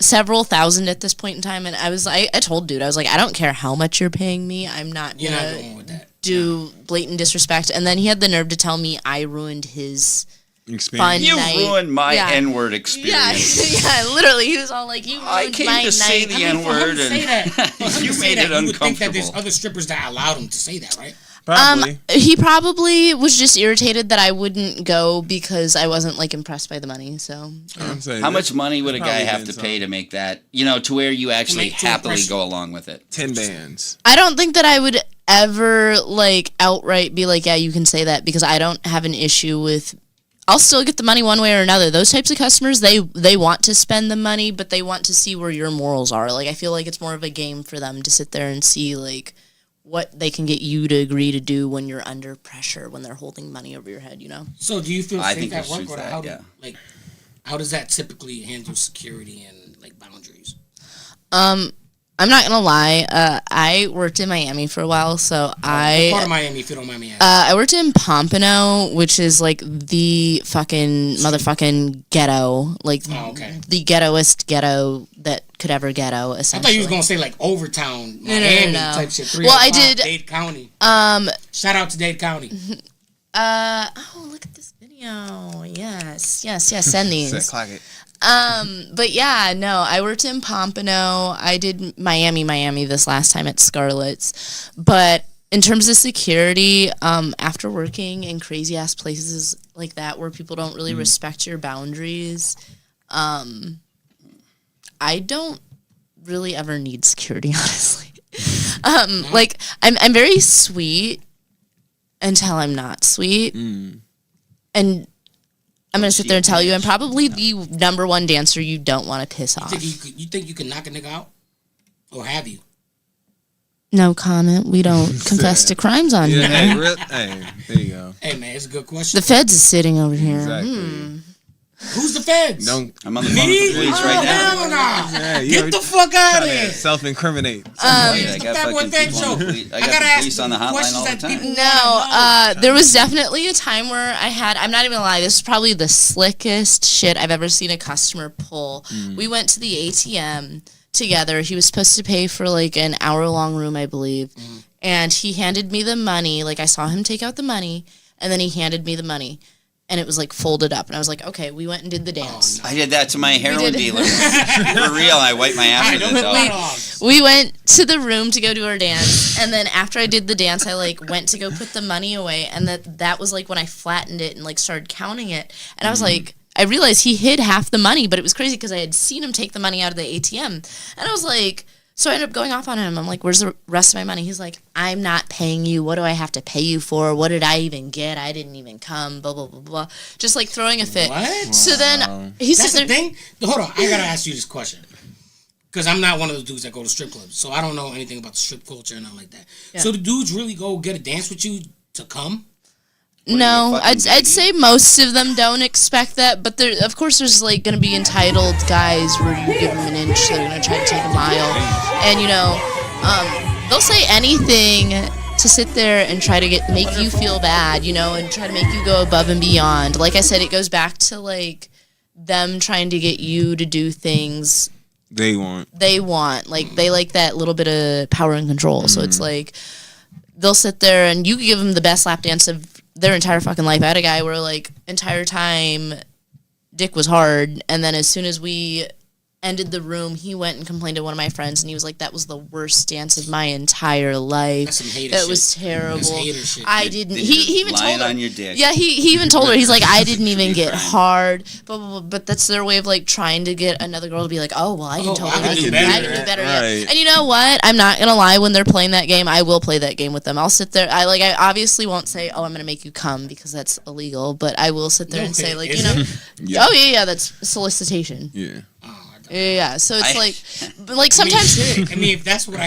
several thousand at this point in time, and I told dude, I was like, I don't care how much you're paying me, I'm not gonna going with that. do blatant disrespect. And then he had the nerve to tell me I ruined his experience. You night. ruined my Yeah. N-word experience. Yeah, literally. He was all like, you ruined I came my to say night. the I mean, for him N-word, to say that, for him and you to say made that, it you would think that there's uncomfortable. other strippers that allowed him to say that, right? Probably. He probably was just irritated that I wouldn't go because I wasn't like impressed by the money. So I'm saying How that- much money would a that's guy probably have been to pay to make that, to where you actually make two happily impressions. go along with it? 10 bands. I don't think that I would ever like outright be like, yeah, you can say that, because I don't have an issue with. I'll still get the money one way or another. Those types of customers, they want to spend the money, but they want to see where your morals are. Like, I feel like it's more of a game for them to sit there and see like what they can get you to agree to do when you're under pressure, when they're holding money over your head, So do you feel I safe think at it work, shoots or that, how do, yeah. like how does that typically handle security and like boundaries? I'm not gonna lie. I worked in Miami for a while, so What part of Miami, if you don't mind me asking? I worked in Pompano, which is like the fucking motherfucking ghetto, like Oh, okay. the ghettoest ghetto that could ever ghetto. I Essentially, thought you was gonna say like Overtown, no, Miami no. type shit. Well, I 305, did- Dade County. Um. Shout out to Dade County. Oh, look at this video. Yes. Send these. Set, clock it. But yeah, no, I worked in Pompano. I did Miami this last time at Scarlett's. But in terms of security, after working in crazy ass places like that where people don't really respect your boundaries, I don't really ever need security, honestly. Like I'm very sweet until I'm not sweet. And I'm gonna sit there and tell you, I'm probably the number one dancer you don't want to piss off. You think you can knock a nigga out, or have you? No comment. We don't confess to crimes on Yeah, here. hey, there you go. Hey man, it's a good question. The feds is sitting over here. Exactly. Who's the feds? Don't. I'm on the phone with the police right now. Hell nah. Yeah, you Get the fuck out of trying here. to self-incriminate. Wait, I the got Fat Boy fucking Fat people Show. on the police. I I got gotta the ask police on the hotline questions all the that time. people- No, there was definitely a time where I'm not even gonna lie, this is probably the slickest shit I've ever seen a customer pull. We went to the ATM together. He was supposed to pay for like an hour-long room, I believe. And he handed me the money. Like, I saw him take out the money, and then he handed me the money. And it was like folded up. And I was like, okay, we went and did the dance. I did that to my heroin did. dealer. For real, I wiped my ass with it. Though. We went to the room to go do our dance, and then after I did the dance, I like went to go put the money away, and that was like when I flattened it and like started counting it, and I was like, I realized he hid half the money, but it was crazy because I had seen him take the money out of the ATM, and I was like, so I ended up going off on him. I'm like, where's the rest of my money? He's like, I'm not paying you. What do I have to pay you for? What did I even get? I didn't even come. Blah blah blah blah. Just like throwing a fit. What? So then he's That's the sitting there. thing. Hold on, I gotta ask you this question because I'm not one of those dudes that go to strip clubs, so I don't know anything about the strip culture and nothing like that. Yeah. So the dudes really go get a dance with you to come? No, fucking I'd baby? say most of them don't expect that, but there, of course, there's like gonna be entitled guys where you give them an inch, they're gonna try to take a mile, and they'll say anything to sit there and try to make you feel bad, and try to make you go above and beyond. Like I said, it goes back to like them trying to get you to do things They want. like they like that little bit of power and control. So it's like they'll sit there and you give them the best lap dance of their entire fucking life. I had a guy where like entire time dick was hard, and then as soon as we ended the room, he went and complained to one of my friends, and he was like, that was the worst dance of my entire life. That's some hater That shit. was terrible. That's hater shit. I Did didn't. you He even lying told her. on your dick? Yeah, he even told her. He's like, I didn't even Should be get fine. hard. But that's their way of like trying to get another girl to be like, oh well, I can Oh, totally I can do do better. I can do better. Yeah. Right. And you know what? I'm not gonna lie. When they're playing that game, I will play that game with them. I'll sit there. I obviously won't say, oh, I'm gonna make you come because that's illegal. But I will sit there No, and say like, is you know, it? Yeah. oh yeah, that's solicitation. Yeah. Yeah. So it's I- but like sometimes I mean, if that's what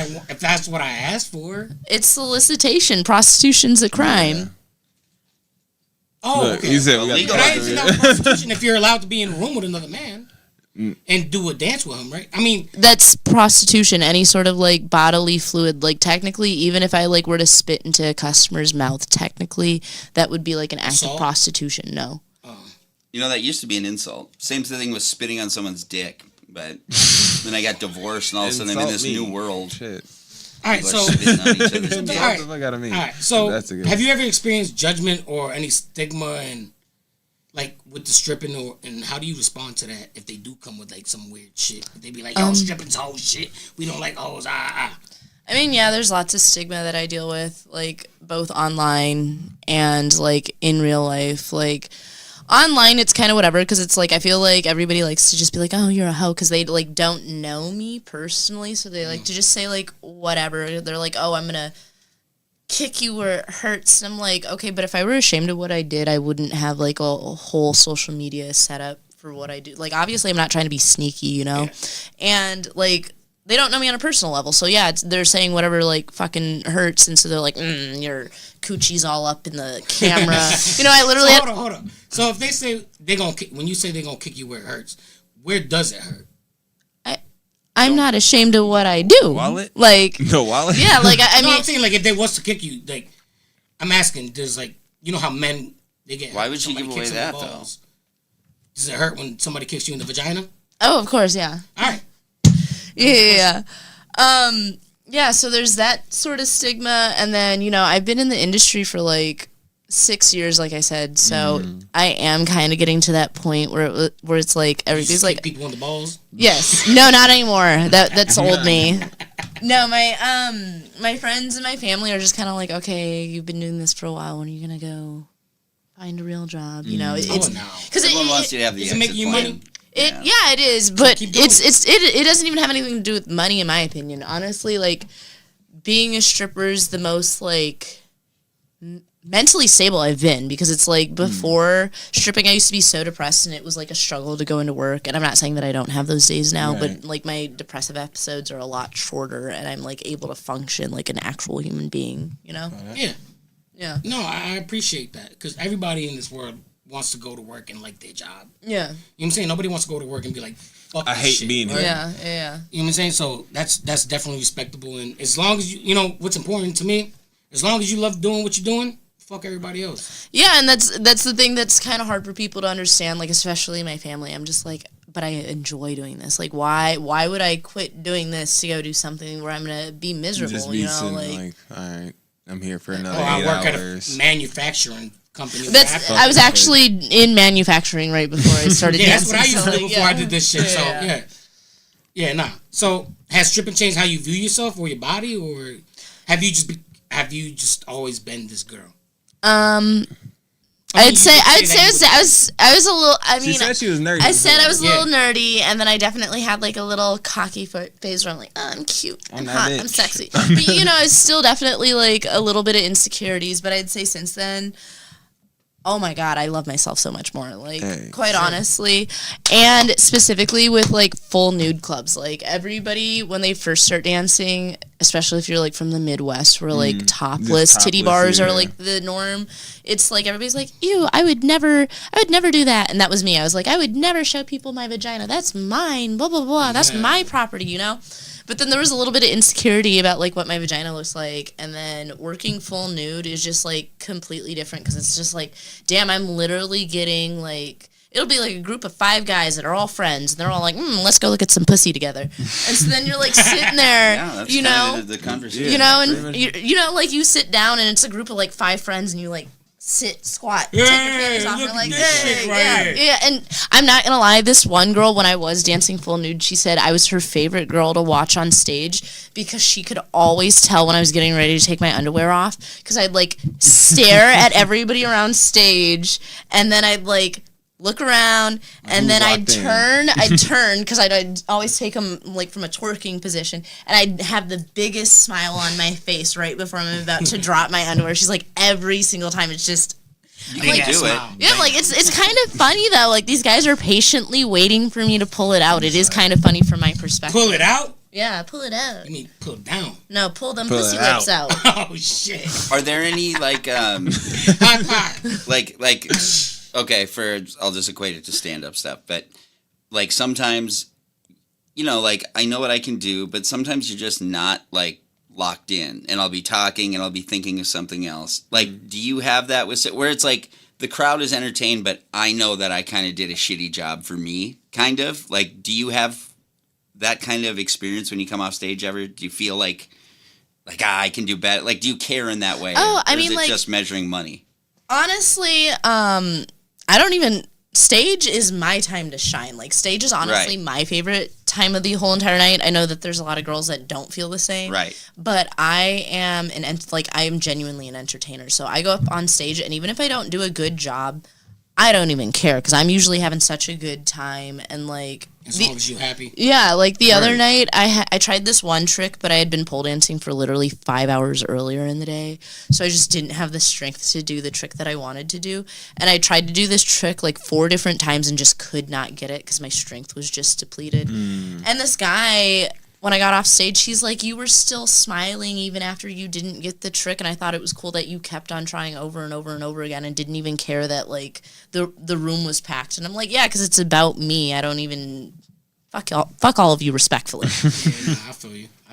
I asked for. it's solicitation. Prostitution's a crime. Oh, Look, okay. he said we got Illegal. But I the didn't know prostitution if you're allowed to be in a room with another man and do a dance with him, right? I mean, That's prostitution. Any sort of like bodily fluid, like technically, even if I like were to spit into a customer's mouth, technically that would be like an act Assault? of prostitution. No. That used to be an insult. Same thing with spitting on someone's dick. But then I got divorced, and all of a sudden I'm in this Insult me. new world. Shit. all right. People So, are spitting on each other's All dick. right. What the fuck out of me? all right. So, That's a good have you ever experienced judgment or any stigma and like with the stripping, and how do you respond to that if they do come with like some weird shit? They be like, "Yo, stripping's whole shit. We don't like hoes." I mean, yeah, there's lots of stigma that I deal with, like both online and like in real life. Like online, it's kind of whatever because it's like I feel like everybody likes to just be like, "Oh, you're a hoe," because they like don't know me personally, so they like to just say like whatever. They're like, "Oh, I'm gonna kick you where it hurts." And I'm like, okay, but if I were ashamed of what I did, I wouldn't have like a whole social media set up for what I do. Like obviously I'm not trying to be sneaky, you know? And like they don't know me on a personal level. So yeah, they're saying whatever like fucking hurts, and so they're like, your coochie's all up in the camera. You know, I literally so hold on. So if they say when you say they're gonna kick you where it hurts, where does it hurt? I'm not ashamed of what I do. Wallet? Like No wallet? Yeah, like I mean, I'm saying like if they was to kick you, like I'm asking, there's like you know how men they get. Why would you give away that though? Does it hurt when somebody kicks you in the vagina? Oh, of course, yeah. All right. Yeah. Yeah, so there's that sort of stigma, and then you know I've been in the industry for like 6 years, like I said, so I am kind of getting to that point where it's like everybody's like people in the balls. Yes, no, not anymore. That's old me. No, my friends and my family are just kind of like, okay, you've been doing this for a while. When are you gonna go find a real job? You know, it's because everyone wants you to have the exit making you plan. money. Yeah, it is, but it doesn't even have anything to do with money, in my opinion. Honestly, like being a stripper is the most like mentally stable I've been, because it's like before stripping I used to be so depressed and it was like a struggle to go into work, and I'm not saying that I don't have those days now, but like my depressive episodes are a lot shorter and I'm like able to function like an actual human being, you know? Yeah. No, I appreciate that, because everybody in this world wants to go to work and like their job. Yeah. You know what I'm saying? Nobody wants to go to work and be like, fuck I this hate shit, being right? here. Yeah. You know what I'm saying? So that's definitely respectable, and as long as you know what's important to me, as long as you love doing what you're doing, fuck everybody else. Yeah, and that's the thing that's kind of hard for people to understand, like especially my family. I'm just like, but I enjoy doing this. Like, why would I quit doing this to go do something where I'm gonna be miserable? Just be you know, sitting like all right, I'm here for another 8 I work hours. at a manufacturing company. I was actually in manufacturing right before I started. Yeah, that's dancing, what I used to do like, before I did this shit. Nah. So has stripping changed how you view yourself or your body, or have you just always been this girl? I'd say I was a little. I mean, She said she was nerdy. I said I was a little nerdy, and then I definitely had like a little cocky phase where I'm like, oh, I'm cute, I'm hot, I'm sexy. But you know, it's still definitely like a little bit of insecurities. But I'd say since then, oh my God, I love myself so much more. Like, quite honestly, and specifically with like full nude clubs. Like everybody, when they first start dancing, especially if you're like from the Midwest, where like topless titty bars are like the norm. It's like everybody's like, ew, I would never do that. And that was me. I was like, I would never show people my vagina. That's mine. Blah blah blah. That's my property, you know. But then there was a little bit of insecurity about like what my vagina looks like, and then working full nude is just like completely different, because it's just like, damn, I'm literally getting like, it'll be like a group of 5 guys that are all friends, and they're all like, let's go look at some pussy together. And so then you're like sitting there, that's you know, the conversation. you know, and you know, like you sit down and it's a group of like 5 friends, and you like squat, take your panties off, and like, yeah. And I'm not gonna lie, this one girl, when I was dancing full nude, she said I was her favorite girl to watch on stage, because she could always tell when I was getting ready to take my underwear off, because I'd like stare at everybody around stage, and then I'd like look around, and then I'd turn, because I'd always take them like from a twerking position, and I'd have the biggest smile on my face right before I'm about to drop my underwear. She's like, every single time, it's just, you can do it. Yeah, like it's kind of funny though. Like these guys are patiently waiting for me to pull it out. It is kind of funny from my perspective. Pull it out? Yeah, pull it out. I mean, pull it down. No, pull them pussy lips out. Oh shit! Are there any like Hot pot. like okay, I'll just equate it to stand-up stuff, but like sometimes, you know, like I know what I can do, but sometimes you're just not like locked in, and I'll be talking and I'll be thinking of something else. Like, do you have that where it's like the crowd is entertained, but I know that I kind of did a shitty job for me, kind of? Like, do you have that kind of experience when you come off stage ever? Do you feel like I can do better? Like, do you care in that way? Oh, I or mean, is it like, just measuring money? Honestly, I don't even. Stage is my time to shine. Like, stage is honestly my favorite time of the whole entire night. I know that there's a lot of girls that don't feel the same. Right. But I am I am genuinely an entertainer. So I go up on stage, and even if I don't do a good job, I don't even care because I'm usually having such a good time. And, like... As long as you're happy. Yeah, like the other night, I tried this one trick, but I had been pole dancing for literally 5 hours earlier in the day. So I just didn't have the strength to do the trick that I wanted to do. And I tried to do this trick like 4 different times and just could not get it because my strength was just depleted. And this guy, when I got off stage, he's like, you were still smiling even after you didn't get the trick. And I thought it was cool that you kept on trying over and over and over again and didn't even care that, like, the room was packed. And I'm like, yeah, because it's about me. I don't even... Fuck all of you respectfully. Yeah, no, I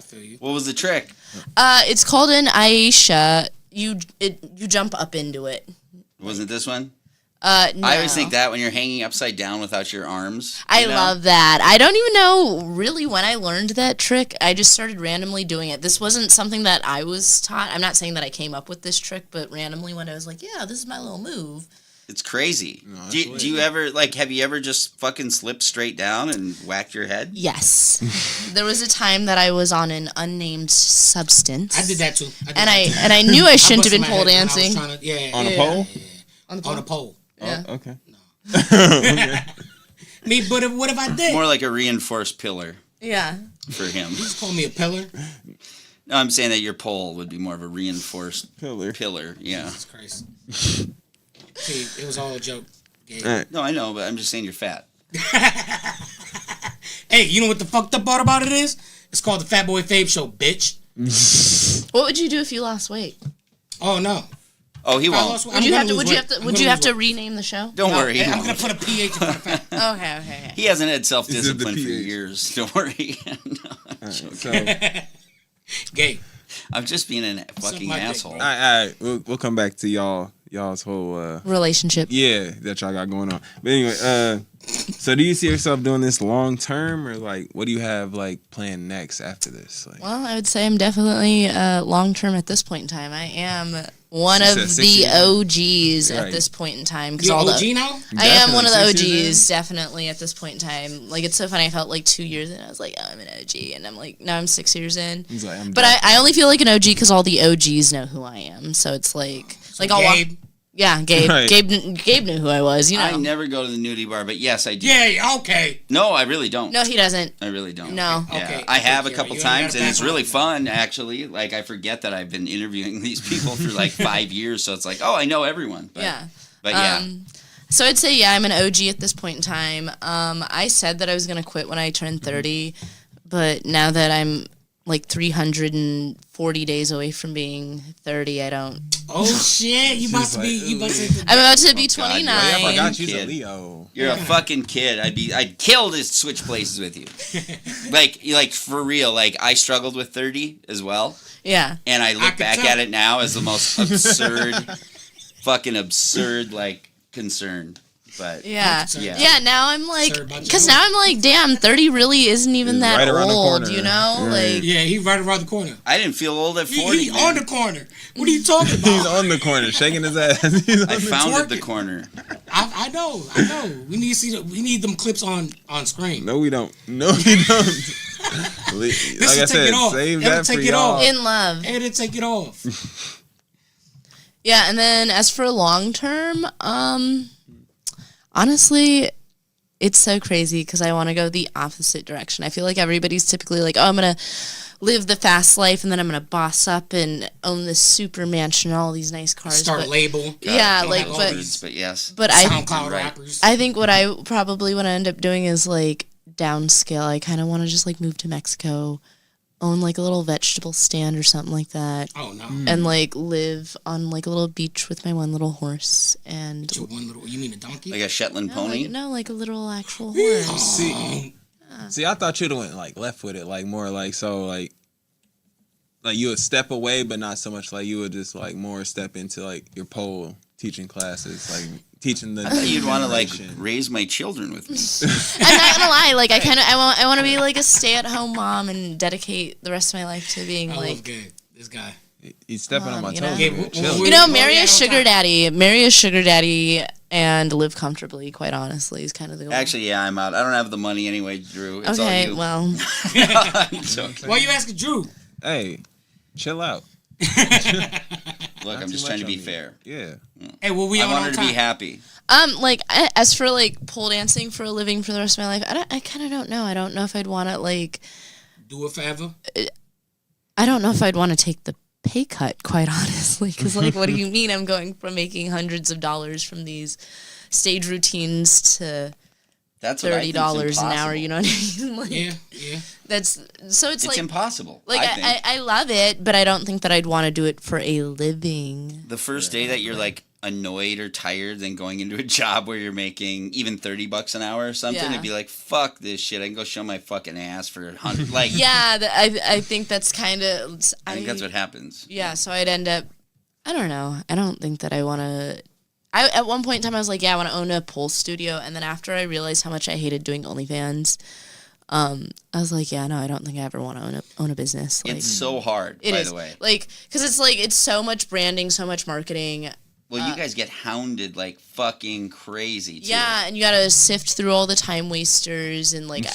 feel you. What was the trick? It's called an Aisha. You jump up into it. Wasn't this one? No. I always think that when you're hanging upside down without your arms. I love that. I don't even know really when I learned that trick. I just started randomly doing it. This wasn't something that I was taught. I'm not saying that I came up with this trick, but randomly when I was like, yeah, this is my little move. It's crazy. No, do you ever, like, have you ever just fucking slipped straight down and whacked your head? Yes. There was a time that I was on an unnamed substance. I did that too. I knew I shouldn't have been pole dancing. On a pole? Yeah. On a pole. Yeah. Oh, okay. Me, but what if I did? More like a reinforced pillar Yeah. for him. You just call me a pillar? No, I'm saying that your pole would be more of a reinforced Pillar. yeah. Jesus Christ. See, it was all a joke. Gabe. All right. No, I know, but I'm just saying you're fat. Hey, you know what the fucked up part about it is? It's called the Fat Boy Fabe Show, bitch. What would you do if you lost weight? Oh, no. Oh, he If I won't. lost weight, Would I'm you gonna have to? lose Would you weight. have to? I'm Would gonna you have lose to weight. rename the show? Don't worry. He I'm won't. going to put a PH in front of fat. Okay. He hasn't had self-discipline for PH. years. Don't worry. No, All right, so, Gabe. I'm just being a fucking my dick, asshole. bro. all right. We'll come back to y'all's whole Relationship. that y'all got going on. But anyway, so do you see yourself doing this long term, or like what do you have like planned next after this? Like, Well, I would say I'm definitely long term at this point in time. I am one She of said 6 the years. OGs at Right. this point in time. 'Cause You're all OG the, now? I am one of the Definitely 6 years OGs, definitely at this point in time. Like, it's so funny. I felt like 2 years in, I was like, oh, I'm an OG, and I'm like, now I'm 6 years in. He's like, I'm But done. I only feel like an OG because all the OGs know who I am. So it's like, I'll walk. Gabe. Yeah, Gabe. Right. Gabe knew who I was. You know. I never go to the nudie bar, but yes, I do. Yeah, okay. No, I really don't. No, he doesn't. I really don't. No. Yeah, Okay. I have a Okay, couple you only times, gotta and it's back really off. fun, actually. Like, I forget that I've been interviewing these people for like 5 years, so it's like, oh, I know everyone. But, Yeah. But yeah. So I'd say, yeah, I'm an OG at this point in time. I said that I was going to quit when I turned 30, but now that I'm like 340 days away from being 30, I don't. Oh, shit. You about to be... You about to... I'm about to be God, 29. you're I fucking forgot she's a kid. Leo. You're a fucking kid. I'd kill to switch places with you. like for real. Like, I struggled with 30 as well, Yeah. and I look could back tell. at it now as the most absurd, fucking absurd, like, concern. But Yeah. Yeah. Yeah, now I'm like, Sorry about because your now I'm like, damn, 30 really isn't even It's that right around the old, corner. you know? Right. Like, Yeah, he right around the corner. I didn't feel old at 40. He man. on the corner. What are you talking He's about? on the corner, shaking his ass. He's on I the founded the twerking. corner. I know. We need to see. We need them clips on screen. No, we don't. No, we don't. Like will I take said, it off. save It'll that for take it y'all. off. in love. And then take it off. Yeah, and then as for long term, honestly, it's so crazy because I want to go the opposite direction. I feel like everybody's typically like, oh, I'm going to live the fast life and then I'm going to boss up and own this super mansion and all these nice cars. Start a but, label. yeah, Don't like, have all but, these But yes. but I SoundCloud Right. rappers. I think what I probably want to end up doing is like downscale. I kind of want to just like move to Mexico, own like a little vegetable stand or something like that. Oh no. And like live on like a little beach with my one little horse and Your one little. You mean a donkey? Like a Shetland no, pony? like a little actual horse. See, I thought you'd have went like left with it, like more like so like you would step away, but not so much like you would just like more step into like your pole teaching classes, like teaching the. I thought you'd want to like generation. raise my children with me. I'm not gonna lie, like I want to be like a stay-at-home mom and dedicate the rest of my life to being I like, love Gabe. This guy. He's stepping on my you toes. know? man. Okay, Chill. you know, Oh, marry yeah, a sugar daddy, and live comfortably, quite honestly, is kind of the goal. Actually, yeah, I'm out. I don't have the money anyway, Drew. It's okay, all you. well. I'm joking. Why you asking Drew? Hey, chill out. Look, I'm just trying to be fair. Yeah. Hey, well, we I on want our her to time. be happy. As for like pole dancing for a living for the rest of my life, I kind of don't know. I don't know if I'd want to like Do it forever. I don't know if I'd want to take the pay cut, quite honestly, because like, what do you mean? I'm going from making hundreds of dollars from these stage routines to That's what I think's $30 an hour. impossible. You know what I mean? Like, Yeah. that's so it's like impossible. like I think. I love it, but I don't think that I'd want to do it for a living. The first day that you're like annoyed or tired, then going into a job where you're making even $30 an hour or something, Yeah. it'd be like, fuck this shit. I can go show my fucking ass for 100. Like, Yeah, I think that's kind of. I think that's what happens. Yeah, so I'd end up. I don't know. I don't think that I want to. At one point in time, I was like, yeah, I want to own a pole studio, and then after I realized how much I hated doing OnlyFans, I was like, yeah, no, I don't think I ever want to own a business. Like, It's so hard, it by is. the way. Like, because it's so much branding, so much marketing. Well, you guys get hounded like fucking crazy, too. Yeah, and you gotta sift through all the time wasters and like,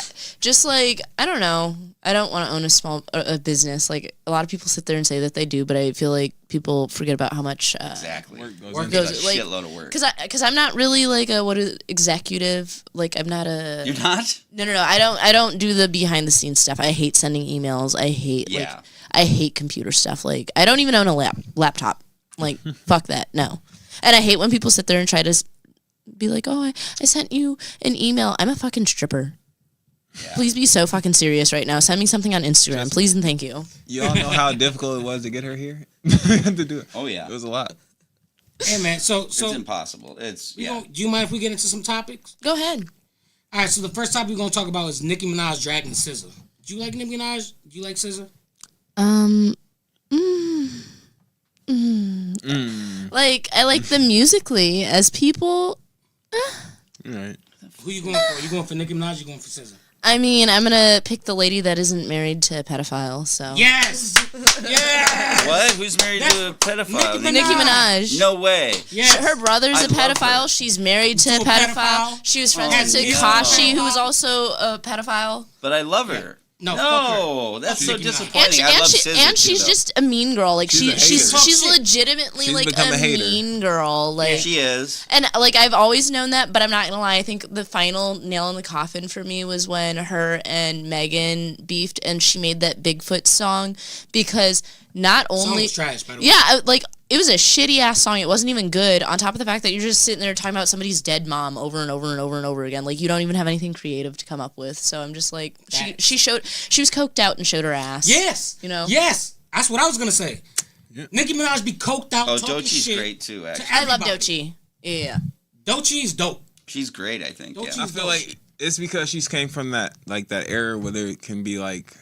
just like I don't know. I don't want to own a business. Like a lot of people sit there and say that they do, but I feel like people forget about how much Exactly. Work It's goes a like shitload of work. because I'm not really like a executive. Like I'm not a. You're not? No. I don't do the behind the scenes stuff. I hate sending emails. I hate Yeah. I hate computer stuff. Like I don't even own a laptop. Like fuck that. No. And I hate when people sit there and try to be like, oh, I sent you an email. I'm a fucking stripper. Yeah. Please be so fucking serious right now. Send me something on Instagram, please and thank you. You all know how difficult it was to get her here? To do it. Oh, yeah. It was a lot. Hey, man. So It's impossible. It's, yeah. do you mind if we get into some topics? Go ahead. All right. So the first topic we're gonna talk about is Nicki Minaj dragging SZA. Do you like Nicki Minaj? Do you like SZA? Like I like them musically as people. All right. Who you going for? You going for Nicki Minaj? Or you going for SZA? I mean, I'm gonna pick the lady that isn't married to a pedophile. So Yes. Yeah. What? Who's married to a pedophile? Nicki Nicki Minaj. No way. Yes. Her brother's I a love pedophile. her. She's married to To a a pedophile. pedophile. She was friends Has with kids Takashi, with a who was pedophile. also a pedophile. But I love her. No, No, that's so Nicki Minaj. disappointing. I love SZA And too, she's though. just a mean girl. Like She's a she's hater. legitimately She's like become a hater. mean girl. Like She is. and like I've always known that, but I'm not gonna lie. I think the final nail in the coffin for me was when her and Megan beefed, and she made that Bigfoot song because not Song only was trash, by the way. yeah, like it was a shitty ass song. It wasn't even good. On top of the fact that you're just sitting there talking about somebody's dead mom over and over and over and over again. Like you don't even have anything creative to come up with. So I'm just like she was coked out and showed her ass. Yes. You know? Yes. That's what I was gonna say. Nicki Minaj be coked out. Oh, talking Dochi's shit great too, to actually. I love everybody. Doechii. Yeah. Doechii is dope. She's great, I think. Doechii Yeah. I feel like it's because she's came from that era where there can be like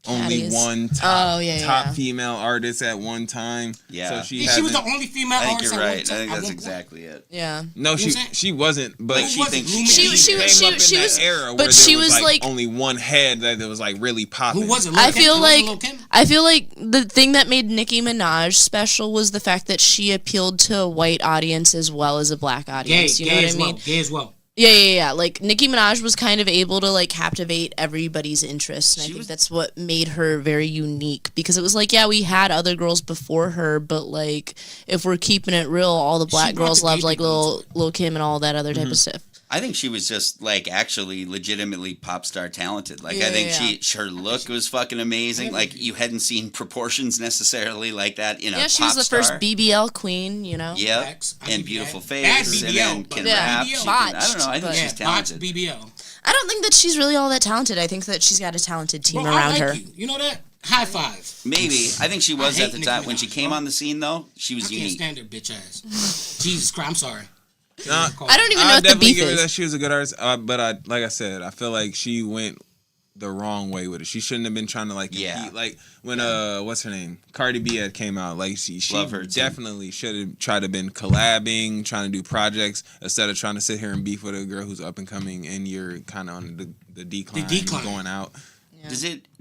only Caddies. one top yeah. female artist at one time. Yeah. So she She was the hasn't- only female I think artist you're at one right. time- I think at that's one point. exactly it. Yeah. No, You she know what I'm saying? she wasn't, but Like, she thinks She- she she came was- up in she that was- era where but there she was was, like- only one head that was like really popping. Who was it? Lil' I Kim? feel It like wasn't Lil' Kim? I feel like the thing that made Nicki Minaj special was the fact that she appealed to a white audience as well as a black Gay, audience. You know what I as mean? well. Gay as well. Yeah. Like Nicki Minaj was kind of able to like captivate everybody's interest, and I think that's what made her very unique. Because it was like, yeah, we had other girls before her, but like if we're keeping it real, all the black brought girls the loved gay like people into Lil Kim and all that other type of stuff. I think she was just like actually legitimately pop star talented. Like Yeah, I think yeah. her look was fucking amazing. Like you hadn't seen proportions necessarily like that in a Yeah, pop she was the star. first BBL queen, you know. Yep, Facts. I and think beautiful bad face, and BBL, then but can Yeah, rap. BBL. She can, I don't know. I think Botched, she's Yeah, talented. botched BBL. I don't think that she's really all that talented. I think that she's got a talented team Bro, around I like her. You. You know that? High five. Maybe I think she was I at hate the Nicki time when she Minaj, came bro. on the scene. Though she I was can't unique. stand her bitch ass. Jesus Christ, I'm sorry. I don't even know I what the definitely beef give her that is. she was a good artist, but like I said, I feel like she went the wrong way with it. She shouldn't have been trying to like compete. Yeah. Like when what's her name, Cardi B had came out. Like she Love her, too. definitely should have tried to been collabing, trying to do projects instead of trying to sit here and beef with a girl who's up and coming and you're kind of on the decline, decline. going out.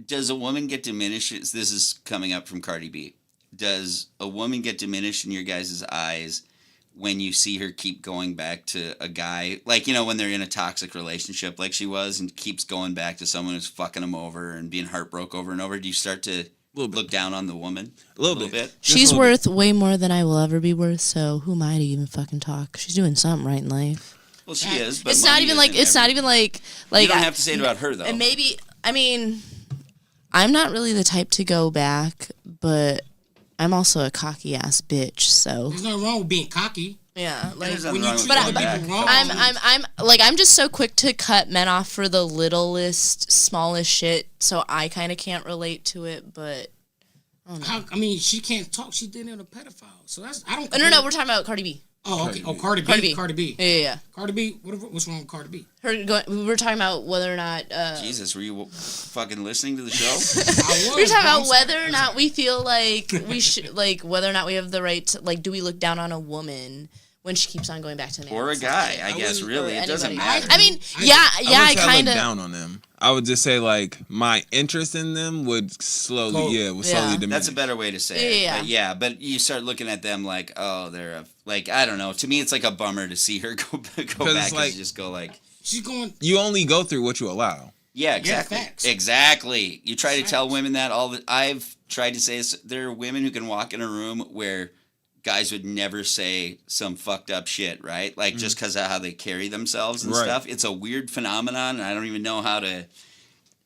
Does a woman get diminished? This is coming up from Cardi B. Does a woman get diminished in your guys' eyes when you see her keep going back to a guy, like, you know, when they're in a toxic relationship like she was and keeps going back to someone who's fucking them over and being heartbroken over and over, do you start to look down on the woman a little bit? She's worth way more than I will ever be worth, so who am I to even fucking talk? She's doing something right in life. Well, she is, but It's not even like you don't have to say it about her, though. And maybe, I mean, I'm not really the type to go back, but I'm also a cocky ass bitch, so. There's nothing wrong with being cocky. Yeah, like There's nothing wrong with going back. I'm just so quick to cut men off for the littlest, smallest shit, so I kind of can't relate to it, but. I mean, she can't talk. She did it with a pedophile, so that's I don't. No, we're talking about Cardi B. Oh, okay. Cardi B. Yeah. Cardi B. What's wrong with Cardi B? We were talking about whether or not. Jesus, were you fucking listening to the show? We were talking about whether or not we feel like we should, like, whether or not we have the right to, like, do we look down on a woman when she keeps on going back to the man? Or a guy, I guess, really. It doesn't matter. I mean, I kind of. down on them. I would just say, like, my interest in them would slowly diminish. That's a better way to say it. Yeah. But you start looking at them like, oh, they're like, I don't know. To me, it's like a bummer to see her go back and just go like. She's going. You only go through what you allow. Yeah, exactly. Yeah, facts. Exactly. You try to tell women that I've tried to say this. There are women who can walk in a room where guys would never say some fucked up shit, right? Like, just because of how they carry themselves and stuff. It's a weird phenomenon, and I don't even know how to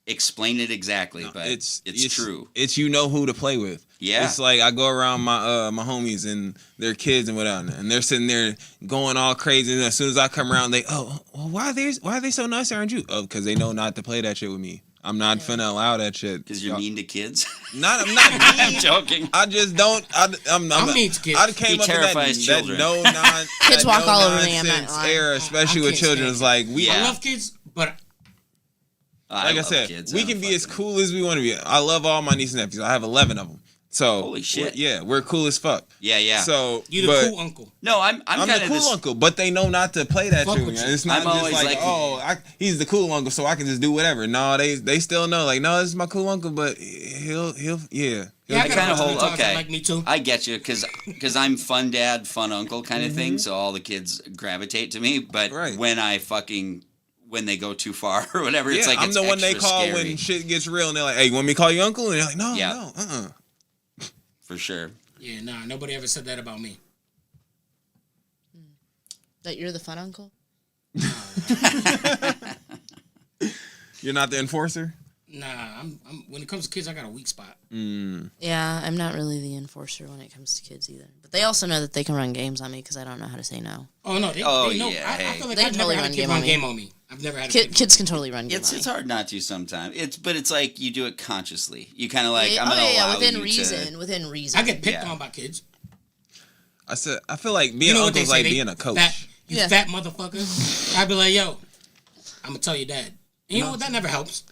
explain it exactly, but it's true. It's you know who to play with. Yeah. It's like I go around my my homies and their kids and whatnot, and they're sitting there going all crazy, and as soon as I come around, why are they so nice, aren't you? Oh, because they know not to play that shit with me. I'm not finna allow that shit. Because you're mean to kids? I'm not mean. I'm joking. I just don't. I'm mean to kids. I came up terrifies with children. Kids walk all over me. I'm not lying. Era, especially with children. It's like I love kids, but like I said, we can be as cool as we want to be. I love all my nieces and nephews. I have 11 of them. So holy shit. We're cool as fuck. Yeah. So you're the cool uncle. No, I'm kind the of cool uncle, but they know not to play that shit. It's not I'm just like he's the cool uncle, so I can just do whatever. No, they still know, like, no, this is my cool uncle, but he'll I kind of hold okay. Like me too. I get you because I'm fun dad, fun uncle kind of thing. So all the kids gravitate to me. But when they go too far or whatever, it's like I'm it's the one they call scary. When shit gets real, and they're like, "Hey, you want me to call you uncle?" And they're like, "No, For sure. Yeah, nah, nobody ever said that about me. That you're the fun uncle? You're not the enforcer? Nah, I'm when it comes to kids, I got a weak spot. Yeah, I'm not really the enforcer when it comes to kids either. But they also know that they can run games on me because I don't know how to say no. Oh, no. They know. Yeah, I feel like They I've never totally had a run kid run game on me. I've never had a kid. Kids can totally run games on me. It's hard not to sometimes. But it's like you do it consciously. You kind of like, I'm going to allow within you reason. to... Within reason. I get picked on by kids. I feel like being an uncle is like being a coach. Fat motherfucker. I'd be like, yo, I'm going to tell your dad. And you know what? That never helps.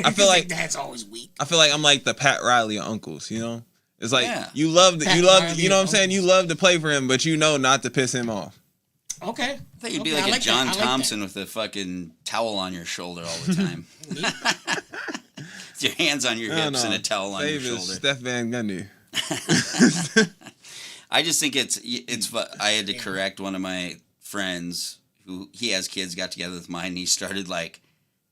I feel like dad's always weak. I feel like I'm like the Pat Riley of uncles, you know? It's like you love you know what I'm saying? You love to play for him, but you know not to piss him off. Okay. I thought you'd be like a John Thompson with a fucking towel on your shoulder all the time. With your hands on your hips and a towel on your shoulder. Steph Van Gundy. I just think it's. I had to correct one of my friends who he has kids, got together with mine, and he started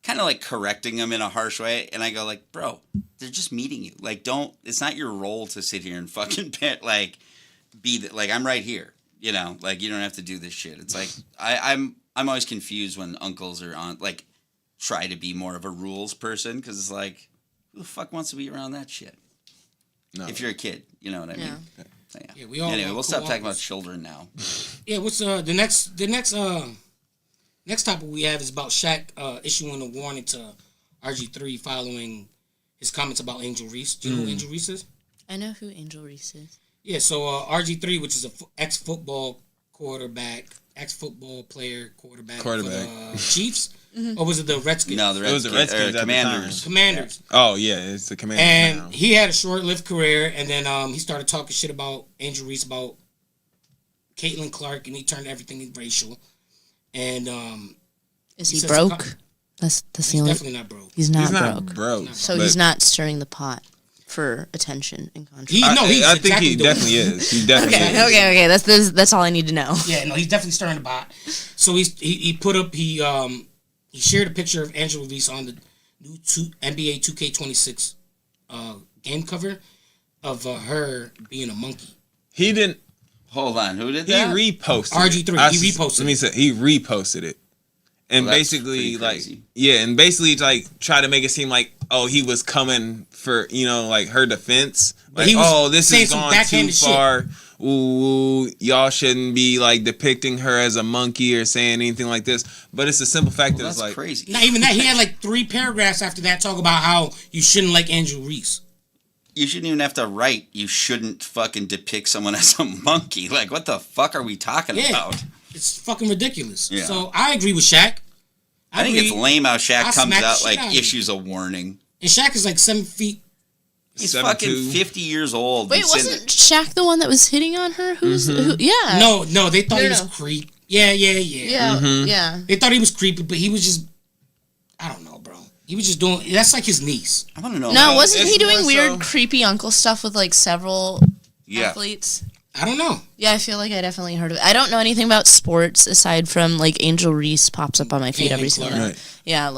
kind of like correcting them in a harsh way, and I go like, bro, they're just meeting you. Like, it's not your role to sit here and fucking I'm right here. You know, like, you don't have to do this shit. It's like I'm always confused when uncles are on try to be more of a rules person, because it's like, who the fuck wants to be around that shit? No. If you're a kid, you know what I mean. Yeah, we all anyway, we'll stop talking about children now. Yeah, what's the next topic we have is about Shaq issuing a warning to RG3 following his comments about Angel Reese. Do you know who Angel Reese is? I know who Angel Reese is. Yeah, so RG3, which is a ex-football player, quarterback for the Chiefs. Or was it the Redskins? No, the Redskins. It was the Redskins. Commanders. Commanders. Oh, yeah, it's the Commanders. And now. he had a short-lived career, and then he started talking shit about Angel Reese, about Caitlin Clark, and he turned everything racial. And is he broke? That's the only. Definitely not broke. He's not broke. Broke. So he's not stirring the pot. for attention and contrast. I think he definitely is. He definitely is. Okay. That's all I need to know. Yeah, no, he's definitely stirring the pot. So he put up he shared a picture of Angela Reese on the new NBA 2K26 game cover of her being a monkey. He didn't. Hold on, who did He that? reposted RG3. He reposted. Let me say he reposted it, and Well, that's basically pretty crazy. try to make it seem like he was coming for her defense. But Like he was this saying is some gone too backhanded shit. far. Ooh, y'all shouldn't be depicting her as a monkey or saying anything like this. But it's the simple fact that That's it's crazy. Not even that. He had 3 paragraphs after that talk about how you shouldn't like Angela Reese. You shouldn't even have to write. You shouldn't fucking depict someone as a monkey. Like, what the fuck are we talking about? It's fucking ridiculous. Yeah. So I agree with Shaq. I think it's lame how Shaq I comes smack the out shit out of him. issues a warning. And Shaq is 7 feet. He's 7'2". fucking 50 years old. Wait, He's sitting wasn't Shaq the one that was hitting on her? Yeah. No, they thought he was No. creep. Yeah. Yeah. They thought he was creepy, but he was just, I don't know, bro. He was just doing, that's like his niece. I want to know. No, wasn't it's he doing more weird, so- creepy uncle stuff with several athletes? I don't know. Yeah, I feel like I definitely heard of it. I don't know anything about sports aside from Angel Reese pops up on my feed Yeah, every single Clark. day. Yeah,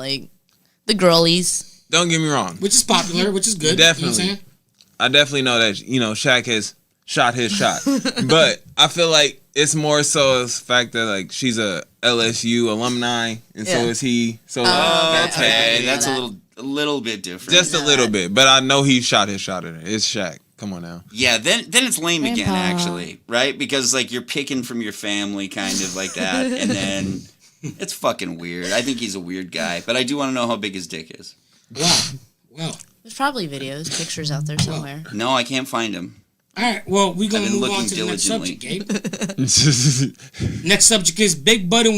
the girlies. Don't get me wrong. Which is popular, which is good. Definitely. You know what I'm saying? I definitely know that Shaq has shot his shot, but I feel like it's more so the fact that she's a LSU alumni, and so Yeah. is he. So Okay, that's that. a little bit different. just a little bit, but I know he shot his shot at it. It's Shaq. Come on now. Yeah, then it's lame again, Grandpa. actually, right? Because you're picking from your family, kind of like that, and then it's fucking weird. I think he's a weird guy, but I do want to know how big his dick is. Well. There's probably videos, pictures out there somewhere. No, I can't find him. All right, well, we're going I've to been move on looking to the next diligently. subject, Gabe. Next subject is big-butted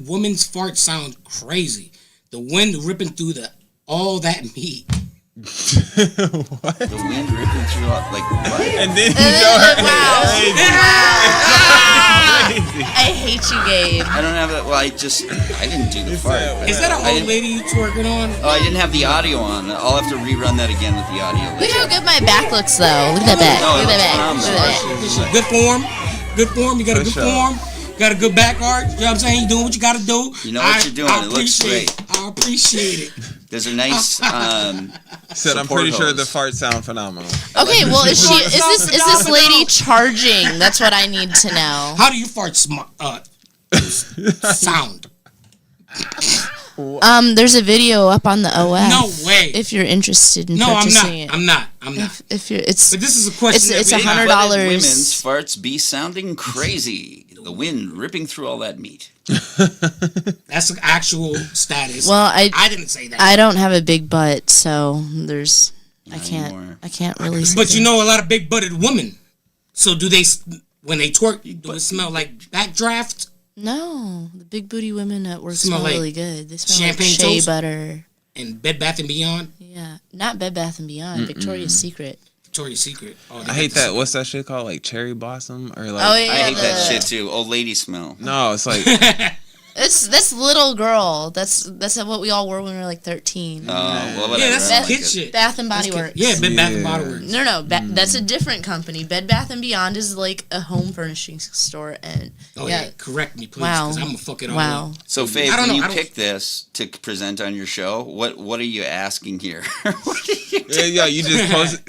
woman's farts sound crazy. The wind ripping through all that meat. The wind ripping through what? And then you show her. I hate you, Gabe. I don't have that. Well, I didn't do the fart. Is that I an old didn't- lady you twerking on? Oh, I didn't have the audio on. I'll have to rerun that again with the audio. Look later. how good my back looks, though. Look at that back. No, Look at it's that back. phenomenal. Look at that back. This is good form. Good form. You got a For good sure. form. Got a good back arch. You know what I'm saying? You doing what you got to do. You know what you're doing. It looks appreciate great. I appreciate it. There's a nice. Said I'm Support pretty sure hose. the farts sound phenomenal. Okay, well, is this phenomenal. lady charging? That's what I need to know. How do you fart sound? There's a video up on the OF. No way. If you're interested in No, I'm purchasing not. it. I'm not. If you're, it's But this is a question. It's that we- $100. How did women's farts be sounding crazy? The wind ripping through all that meat. That's an actual status. well, I didn't say that. I don't have a big butt, so there's Not I anymore. can't really. say But you that. know a lot of big-butted women. So do they, when they twerk, do it smell like backdraft? No, the big booty women at work Smell smell like really good. They smell champagne like shea toast? butter. And Bed Bath & Beyond? Yeah, not Bed Bath and Beyond. Victoria's Secret. Victoria's Secret. Oh, I hate that. What's that shit called? Cherry blossom or Oh yeah, I hate that the- shit too. Old lady smell. No, it's That's little girl. That's what we all wore when we were 13. Oh, well, whatever. Yeah, that's I some like kid it. shit. Bath and Body That's Works. kid- Yeah, Bed Bath Yeah. & Body Works. No, that's a different company. Bed Bath and Beyond is a home furnishing store, and Oh, yeah. Correct me, please, Wow. because I'm going to fuck it all wow. up. So, Faith, I don't when know, you I don't- picked this to present on your show, what are you asking here? What are you yeah. You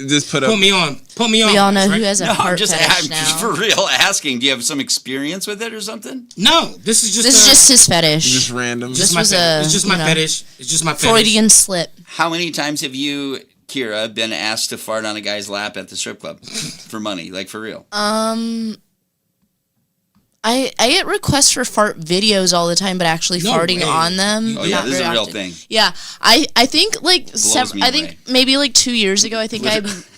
just put up. Put me on. We all know right? who has a No, heart I'm just fetish now. for real asking. Do you have some experience with it or something? No, this is just This is just his fetish. Just random. Just this my was fetish. a, It's just my you know, fetish. It's just my fetish. Freudian slip. How many times have you, Kira, been asked to fart on a guy's lap at the strip club for money? For real? I get requests for fart videos all the time, but actually No farting way. on them. Oh, yeah, not this is very a real often. thing. Yeah, I think me away. maybe 2 years ago, I think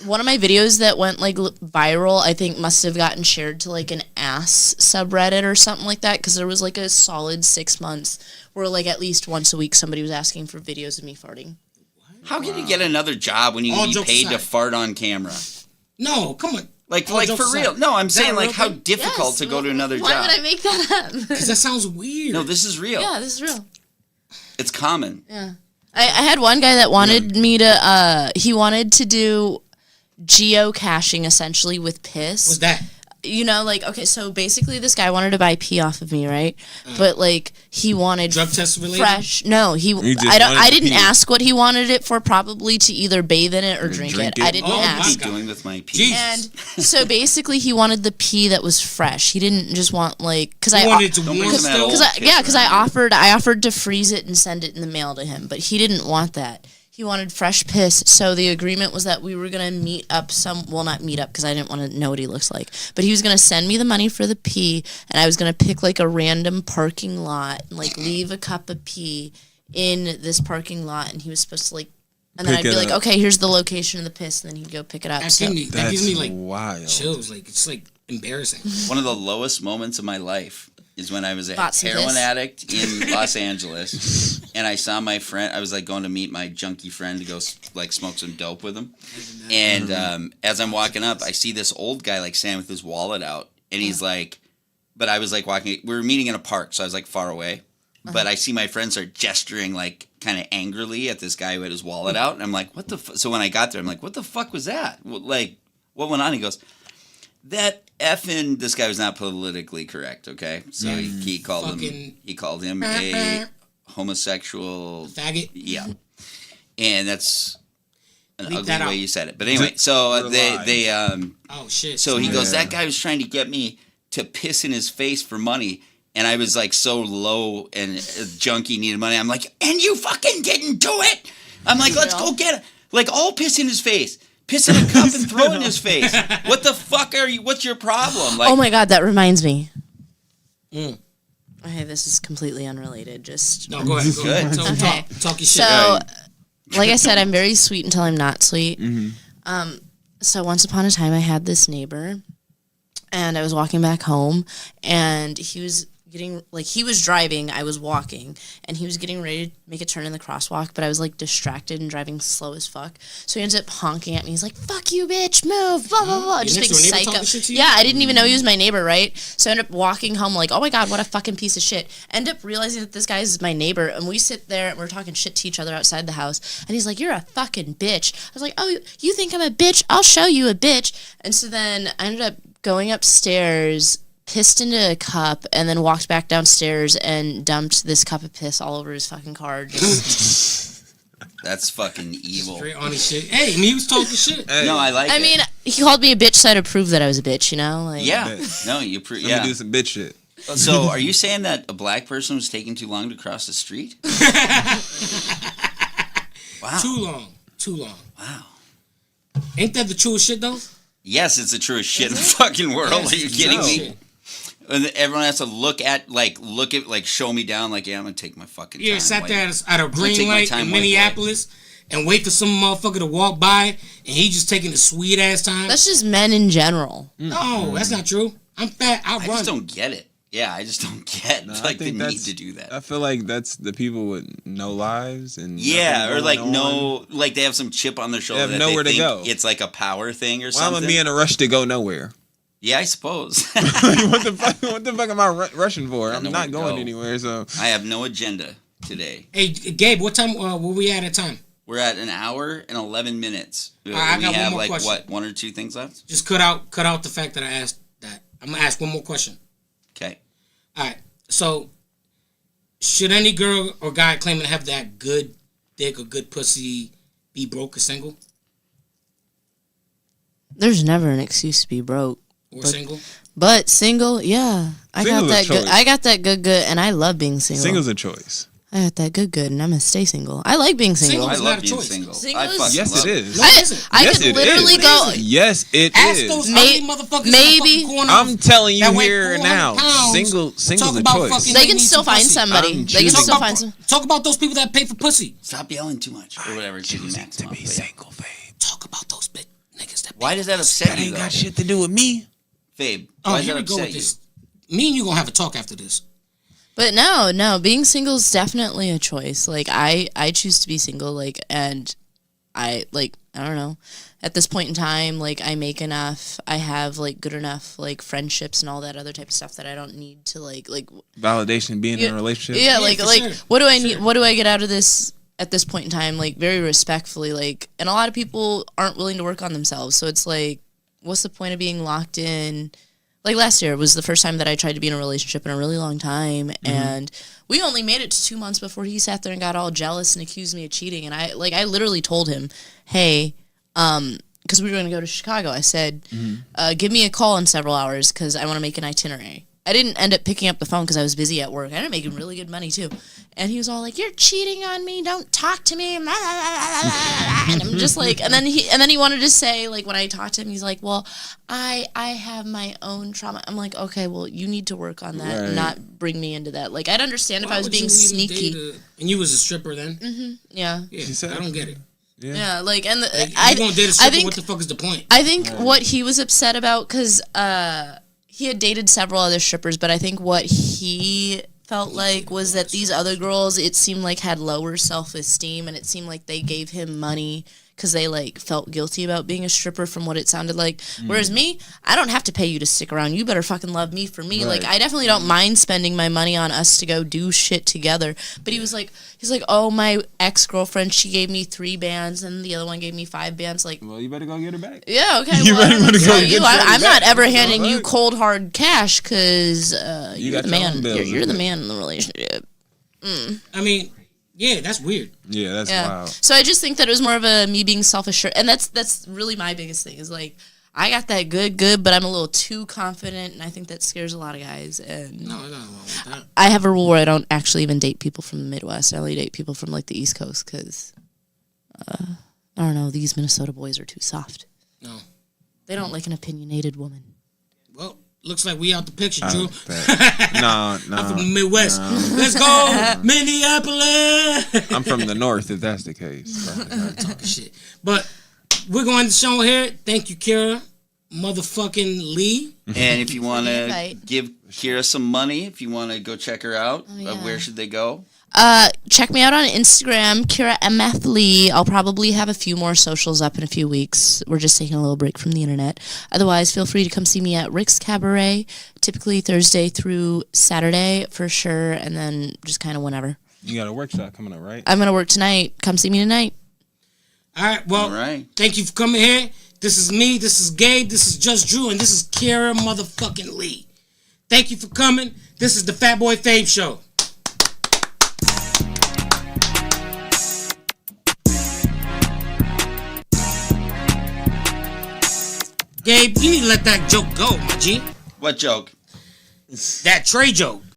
one of my videos that went viral, I think must have gotten shared to an ass subreddit or something like that, because there was a solid 6 months where at least once a week somebody was asking for videos of me farting. How can you get another job when you All can be jokes paid to aside. fart on camera? No, come on. Like All for jokes real? aside. No, I'm Is that saying a real how thing? difficult Yes, to go to another why job. would I make that up? Because that sounds weird. No, this is real. Yeah, this is real. It's common. Yeah. I had one guy that wanted me to. He wanted to do geocaching essentially with piss. What's that? You know, like, okay, so basically this guy wanted to buy pee off of me, right? But like he wanted Drug test related? fresh. No, I didn't ask what he wanted it for. Probably to either bathe in it or drink it. I didn't ask. What are you doing with my pee? And so basically he wanted the pee that was fresh. He didn't just want like because I wanted to warm still. Because I offered to freeze it and send it in the mail to him, but he didn't want that. He wanted fresh piss, so the agreement was that we were going to meet up not meet up because I didn't want to know what he looks like, but he was going to send me the money for the pee, and I was going to pick like a random parking lot and like leave a cup of pee in this parking lot, and he was supposed to like, and then I'd be like, okay, here's the location of the piss, and then he'd go pick it up. That gives me like wild chills, like it's like embarrassing. One of the lowest moments of my life is when I was a Thoughts of heroin this? addict in Los Angeles, and I saw my friend. I was like going to meet my junkie friend to go like smoke some dope with him. And as I'm walking up, I see this old guy like standing with his wallet out, and he's like, but I was like walking. We were meeting in a park, so I was like far away. But I see my friend start gesturing like kind of angrily at this guy who had his wallet out, and I'm like, what the? So when I got there, I'm like, what the fuck was that? Like, what went on? He goes, that effing, this guy was not politically correct, okay? So he called him a homosexual faggot. Yeah. And that's an Leave ugly that way out. you said it. But anyway, so they Oh shit. so he goes, that guy was trying to get me to piss in his face for money. And I was like so low and a junkie needed money. I'm like, and you fucking didn't do it. I'm like, let's go get it. Like, all piss in his face. Piss in a cup and throw it in his face. What the fuck are you? What's your problem? Like, Oh my god, that reminds me. Okay, this is completely unrelated. Just No, go ahead. Go ahead. Okay. Talk your shit. so, like I said, I'm very sweet until I'm not sweet. So once upon a time, I had this neighbor, and I was walking back home, and he was he was driving, I was walking, and he was getting ready to make a turn in the crosswalk, but I was like distracted and driving slow as fuck. So he ends up honking at me. He's like, "Fuck you, bitch, move!" Blah blah blah. Just big psycho. Yeah, I didn't even know he was my neighbor, right? So I ended up walking home like, "Oh my god, what a fucking piece of shit!" End up realizing that this guy is my neighbor, and we sit there and we're talking shit to each other outside the house, and he's like, "You're a fucking bitch." I was like, "Oh, you think I'm a bitch? I'll show you a bitch." And so then I ended up going upstairs, pissed into a cup, and then walked back downstairs and dumped this cup of piss all over his fucking car. that's fucking evil. Straight on his shit. Hey, he was talking shit. Hey, No, I like it. I mean, he called me a bitch, so I had to prove that I was a bitch, you know? Like, yeah. No, you Let yeah. me do some bitch shit. So, are you saying that a black person was taking too long to cross the street? Wow. Too long. Wow. Ain't that the truest shit though? Yes, it's the truest shit in the fucking world. Yes, Are you it's kidding the me? shit. And everyone has to look at, show me down, like, yeah, I'm gonna take my fucking time. Yeah, sat Like, there at a take green my light time, in white boy. Minneapolis and wait for some motherfucker to walk by, and he just taking the sweet ass time. that's just men in general. No, that's not true. I'm fat. I I run. just don't get it. Yeah, I just don't get I like the think need that's- to do that. I feel like that's the people with no lives and Yeah, or nothing like going on. like they have some chip on their shoulder. have that nowhere to they think go. It's like a power thing or Why am something. I be in a rush to go nowhere? Yeah, I suppose. What the fuck am I rushing for? I'm nowhere not to going go. anywhere. So I have no agenda today. Hey, Gabe, what time were we at time? We're at an hour and 11 minutes. I we got one have more like question. what, 1 or 2 things left? Just cut out the fact that I asked that. I'm gonna ask one more question. Okay. All right. So, should any girl or guy claiming to have that good dick or good pussy be broke or single There's never an excuse to be broke. or single? But single, yeah. I got Single's a that good. choice. I got that good, and I love being single. single's a choice. I got that good, and I'm gonna stay single. I like being single. Single I It's love not a being choice. single. Single I is- fucking Yes, love it is. No, it isn't. I Yes, could it literally is. go. Yes, it Ask is. those May- ugly motherfuckers maybe- in the fucking corner I'm telling you that weigh here 400 now, pounds, single's talk a about choice. fucking- They can need still some find pussy. somebody. I'm They can choosing. still find some. Talk about those people that pay for pussy. Stop yelling too much or whatever. Choosing to be single, Fabe. Talk about those big niggas that. Why pay does for that pussy. upset That you ain't though? got shit to do with me. Fabe, Oh, why does here that we go upset with you? this. Me and you gonna have a talk after this. But no, being single is definitely a choice. Like I choose to be single. Like, and I don't know. At this point in time, like I make enough. I have like good enough like friendships and all that other type of stuff that I don't need to like Validation, being in a relationship. yeah, Yeah, like for like sure. what do I For need? sure. What do I get out of this at this point in time, like, very respectfully, like, and a lot of people aren't willing to work on themselves. So it's like, what's the point of being locked in? Like, last year was the first time that I tried to be in a relationship in a really long time, and we only made it to 2 months before he sat there and got all jealous and accused me of cheating. And I literally told him, hey, because we were going to go to Chicago, I said, give me a call in several hours because I want to make an itinerary. I didn't end up picking up the phone because I was busy at work. I ended up making really good money, too. And he was all like, you're cheating on me. Don't talk to me. And I'm just like, and then he wanted to say, like, when I talked to him, he's like, well, I have my own trauma. I'm like, okay, well, you need to work on that and not bring me into that. Like, I'd understand if I was being sneaky. And you was a stripper then? Mm-hmm. Yeah. I don't get it. Yeah, like, and you gonna date a stripper, what the fuck is the point? I think what he was upset about, because he had dated several other strippers, but I think what he felt like was that these other girls, it seemed like, had lower self-esteem, and it seemed like they gave him money because they, like, felt guilty about being a stripper from what it sounded like. Whereas me, I don't have to pay you to stick around. You better fucking love me for me. Right. Like, I definitely don't mind spending my money on us to go do shit together. But he's like, oh, my ex-girlfriend, she gave me 3 bands, and the other one gave me 5 bands. Like, well, you better go get her back. Yeah, okay. You better go get you. her I'm not back. ever handing you cold, hard cash because you're the man. You're the man in the relationship. I mean... Yeah, that's weird. Yeah, that's wild. So I just think that it was more of a me being self-assured. And that's really my biggest thing is, like, I got that good, but I'm a little too confident, and I think that scares a lot of guys. And no, nothing wrong with that. I have a rule where I don't actually even date people from the Midwest. I only date people from, like, the East Coast because, I don't know, these Minnesota boys are too soft. No. They don't like an opinionated woman. Well... Looks like we out the picture, Drew. No. I'm from the Midwest. No. Let's go, Minneapolis. I'm from the North, if that's the case. Talking shit. But we're going to show here. Thank you, Kira. Motherfucking Lee. And if you want to give Kira some money, if you want to go check her out, where should they go? Check me out on Instagram, Kira MF Lee. I'll probably have a few more socials up in a few weeks. We're just taking a little break from the internet. Otherwise, feel free to come see me at Rick's Cabaret, typically Thursday through Saturday for sure, and then just kind of whenever. You got a workshop coming up, right? I'm going to work tonight. Come see me tonight. All right, well, thank you for coming here. This is me, this is Gabe, this is Just Drew, and this is Kira motherfucking Lee. Thank you for coming. This is the Fat Boy Fave Show. Gabe, you need to let that joke go, my G. What joke? That Trey joke.